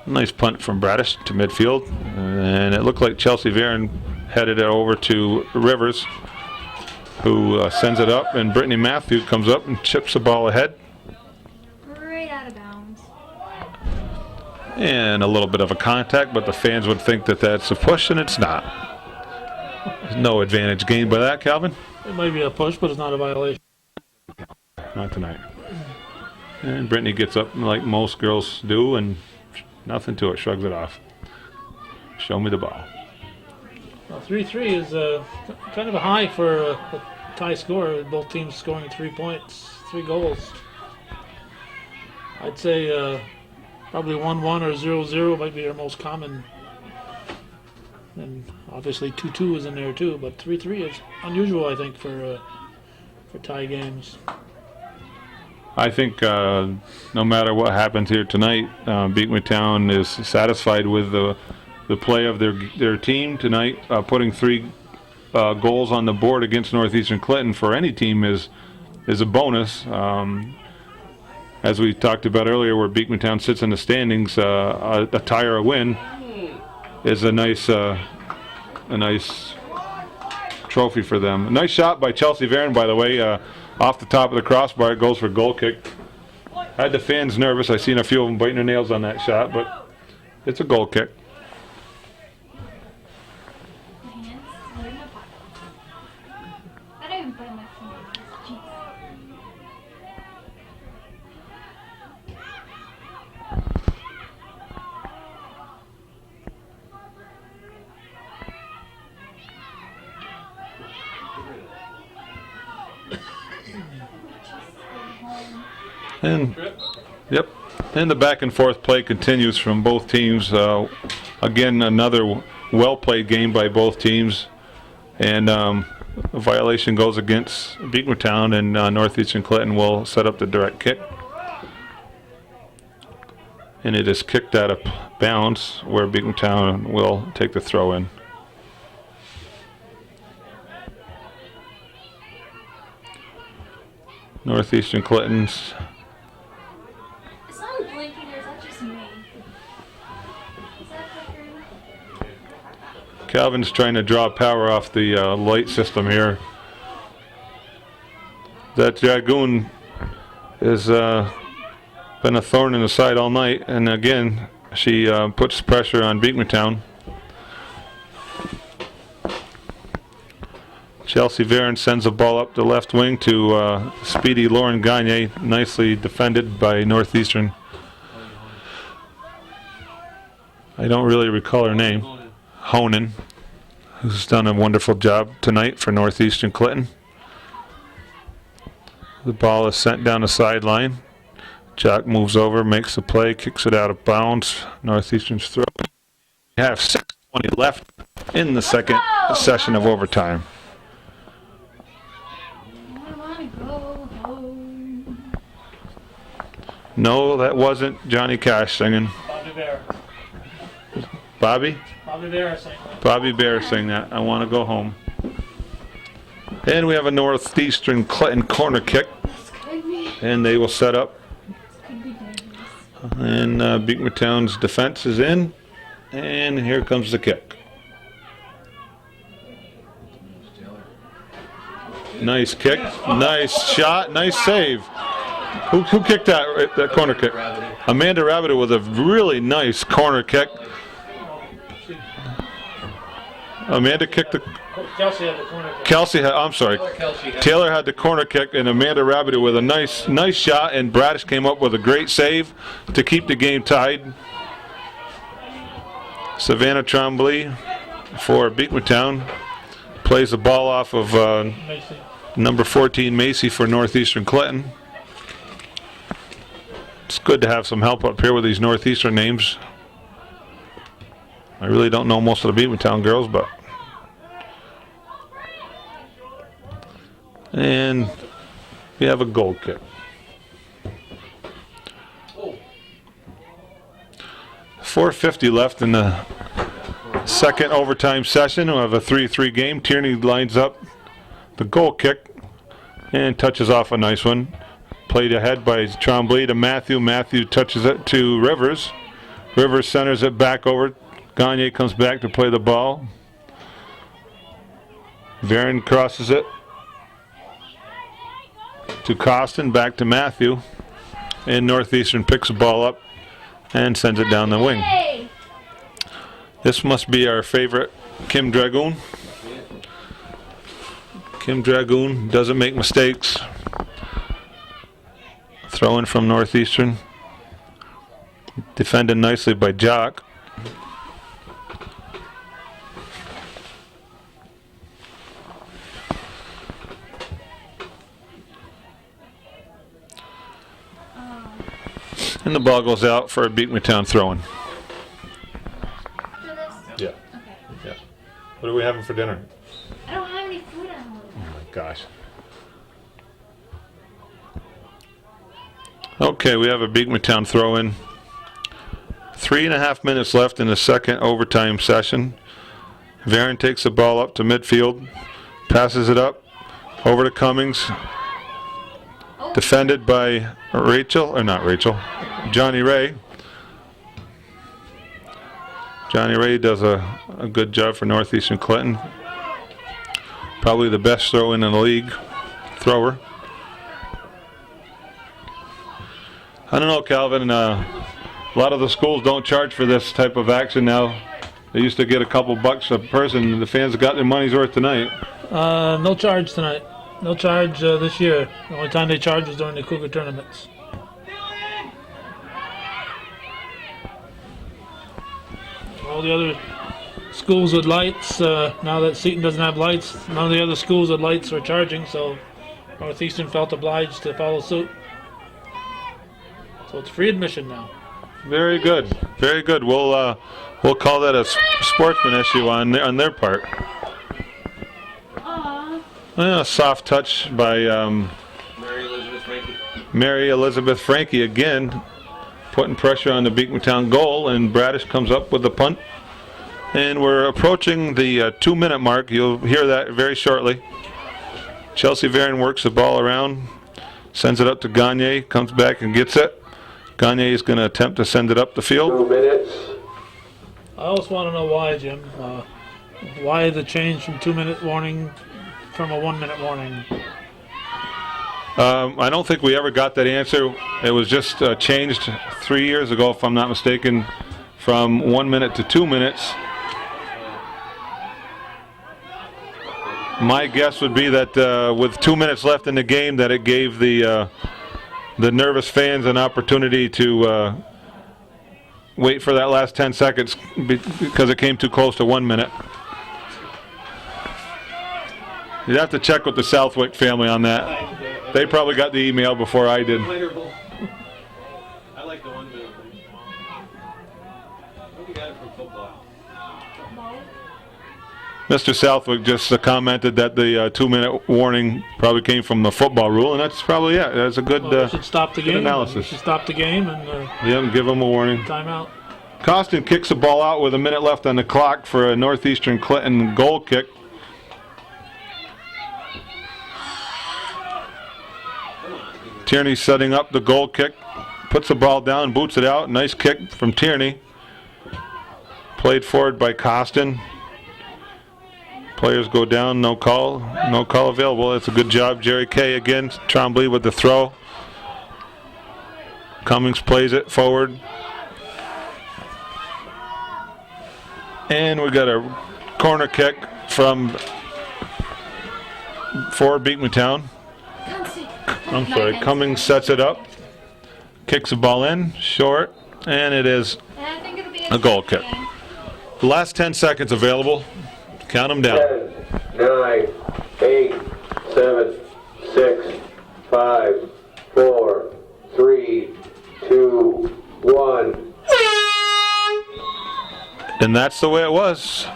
Nice punt from Bradish to midfield. And it looked like Chelsea Varon headed it over to Rivers, who sends it up, and Brittany Matthew comes up and chips the ball ahead. Right out of bounds. And a little bit of a contact, but the fans would think that that's a push, and it's not. There's no advantage gained by that, Calvin. It might be a push, but it's not a violation. Not tonight. And Brittany gets up like most girls do, and nothing to it, shrugs it off. Show me the ball. Well, 3-3 is kind of a high for a tie score. Both teams scoring 3 points, 3 goals. I'd say probably 1-1 or 0-0 might be our most common. And obviously 2-2 is in there too, but 3-3 is unusual, I think, for tie games. I think no matter what happens here tonight, Beekmantown is satisfied with the play of their team tonight. Putting 3 goals on the board against Northeastern Clinton for any team is a bonus. As we talked about earlier, where Beekmantown sits in the standings, a tie or a win is a nice trophy for them. A nice shot by Chelsea Varon, by the way, off the top of the crossbar. It goes for goal kick. Had the fans nervous. I seen a few of them biting their nails on that shot, but it's a goal kick. My hands are in my pocket. I don't even put in my fingers. Jeez. And yep, and the back and forth play continues from both teams. Again, another well-played game by both teams, and a violation goes against Beekmantown, and Northeastern Clinton will set up the direct kick, and it is kicked out of bounds, where Beekmantown will take the throw in. Northeastern Clinton's. Is someone blinking or is that just me? Is that flickering? Calvin's trying to draw power off the light system here. That Dragoon has been a thorn in the side all night, and again, she puts pressure on Beekmantown. Chelsea Varon sends a ball up the left wing to speedy Lauren Gagne, nicely defended by Northeastern. I don't really recall her name. Honan, who's done a wonderful job tonight for Northeastern Clinton. The ball is sent down the sideline. Jock moves over, makes the play, kicks it out of bounds. Northeastern's throw. We have 6:20 left in the second session of overtime. I want to go home. No, that wasn't Johnny Cash singing. Bobby Bear. Bobby? Bobby Bear saying that. Bobby Bear sang that. I want to go home. And we have a Northeastern Clinton corner kick, and they will set up. And Beekmantown's defense is in, and here comes the kick. Nice kick, nice shot, nice save. Who kicked that corner kick? Amanda Rabideau with a really nice corner kick. Amanda kicked the. Kelsey had the corner kick. I'm sorry. Taylor had the corner kick, and Amanda Rabideau with a nice shot, and Bradish came up with a great save to keep the game tied. Savannah Trombley for Beekmantown plays the ball off of Macy. number 14 Macy for Northeastern Clinton. It's good to have some help up here with these Northeastern names. I really don't know most of the Beekmantown girls, but And we have a goal kick. .450 left in the second overtime session. We have a 3-3 game. Tierney lines up the goal kick and touches off a nice one. Played ahead by Tremblay to Matthew. Matthew touches it to Rivers. Rivers centers it back over. Gagne comes back to play the ball. Varon crosses it to Costin, back to Matthew. And Northeastern picks the ball up and sends it down the wing. This must be our favorite Kim Dragoon. Kim Dragoon doesn't make mistakes. Throw-in from Northeastern. Defended nicely by Jock. And the ball goes out for a Beekmantown throw-in. After this? Yeah. Okay. Yeah. What are we having for dinner? I don't have any food at home. Oh my gosh. Okay, we have a Beekmantown throw-in. 3.5 minutes left in the second overtime session. Varon takes the ball up to midfield, passes it up over to Cummings. Defended by Johnny Ray. Johnny Ray does a good job for Northeastern Clinton. Probably the best throw-in the league. Thrower. I don't know, Calvin. A lot of the schools don't charge for this type of action now. They used to get a couple bucks a person. The fans got their money's worth tonight. No charge tonight. No charge this year. The only time they charge is during the Cougar tournaments. All the other schools with lights, now that Seton doesn't have lights, none of the other schools with lights are charging, so Northeastern felt obliged to follow suit. So it's free admission now. Very good. Very good. We'll call that a sportsman issue on their part. A soft touch by Mary Elizabeth Frankie again, putting pressure on the Beekmantown goal, and Bradish comes up with the punt. And we're approaching the 2-minute mark. You'll hear that very shortly. Chelsea Varon works the ball around, sends it up to Gagne, comes back and gets it. Gagne is going to attempt to send it up the field. 2 minutes. I always want to know why, Jim. Why the change from 2-minute warning from a 1-minute warning? I don't think we ever got that answer. It was just changed 3 years ago, if I'm not mistaken, from 1 minute to 2 minutes. My guess would be that with 2 minutes left in the game, that it gave the nervous fans an opportunity to wait for that last 10 seconds because it came too close to 1 minute. You'd have to check with the Southwick family on that. They probably got the email before I did. I like the 1 minute thing. We got it from football. Mr. Southwick just commented that the 2-minute warning probably came from the football rule, and that's probably it. That's a good, Well, we should stop the game. analysis. We should stop the game and Yeah, give them a warning. timeout. Costin kicks the ball out with a minute left on the clock for a Northeastern Clinton goal kick. Tierney setting up the goal kick, puts the ball down, boots it out. Nice kick from Tierney. Played forward by Costin. Players go down, no call available. That's a good job. Jerry Kay again, Tremblay with the throw. Cummings plays it forward. And we got a corner kick for Beekmantown. I'm sorry, Cummings sets it up, kicks the ball in, short, and it is a goal kick. The last 10 seconds available. Count them down. 10, 9, 8, 7, 6, 5, 4, 3, 2, 1. And that's the way it was.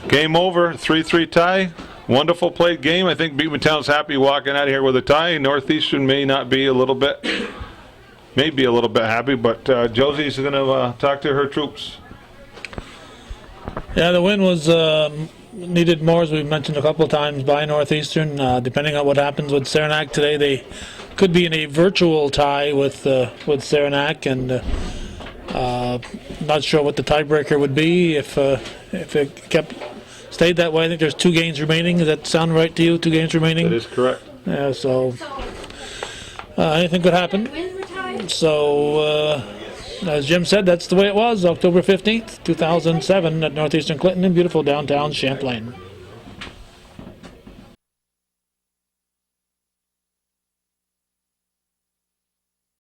Game over, 3-3 tie. Wonderful played game. I think Beekmantown's happy walking out of here with a tie. Northeastern may be a little bit happy, but Josie's going to talk to her troops. Yeah, the win was needed more, as we've mentioned a couple of times, by Northeastern. Depending on what happens with Saranac today, they could be in a virtual tie with Saranac, and not sure what the tiebreaker would be if it stayed that way. I think there's 2 games remaining. Does that sound right to you? 2 games remaining? That is correct. Yeah, so anything could happen. Wins were tied. So, as Jim said, that's the way it was, October 15th, 2007 at Northeastern Clinton in beautiful downtown Champlain.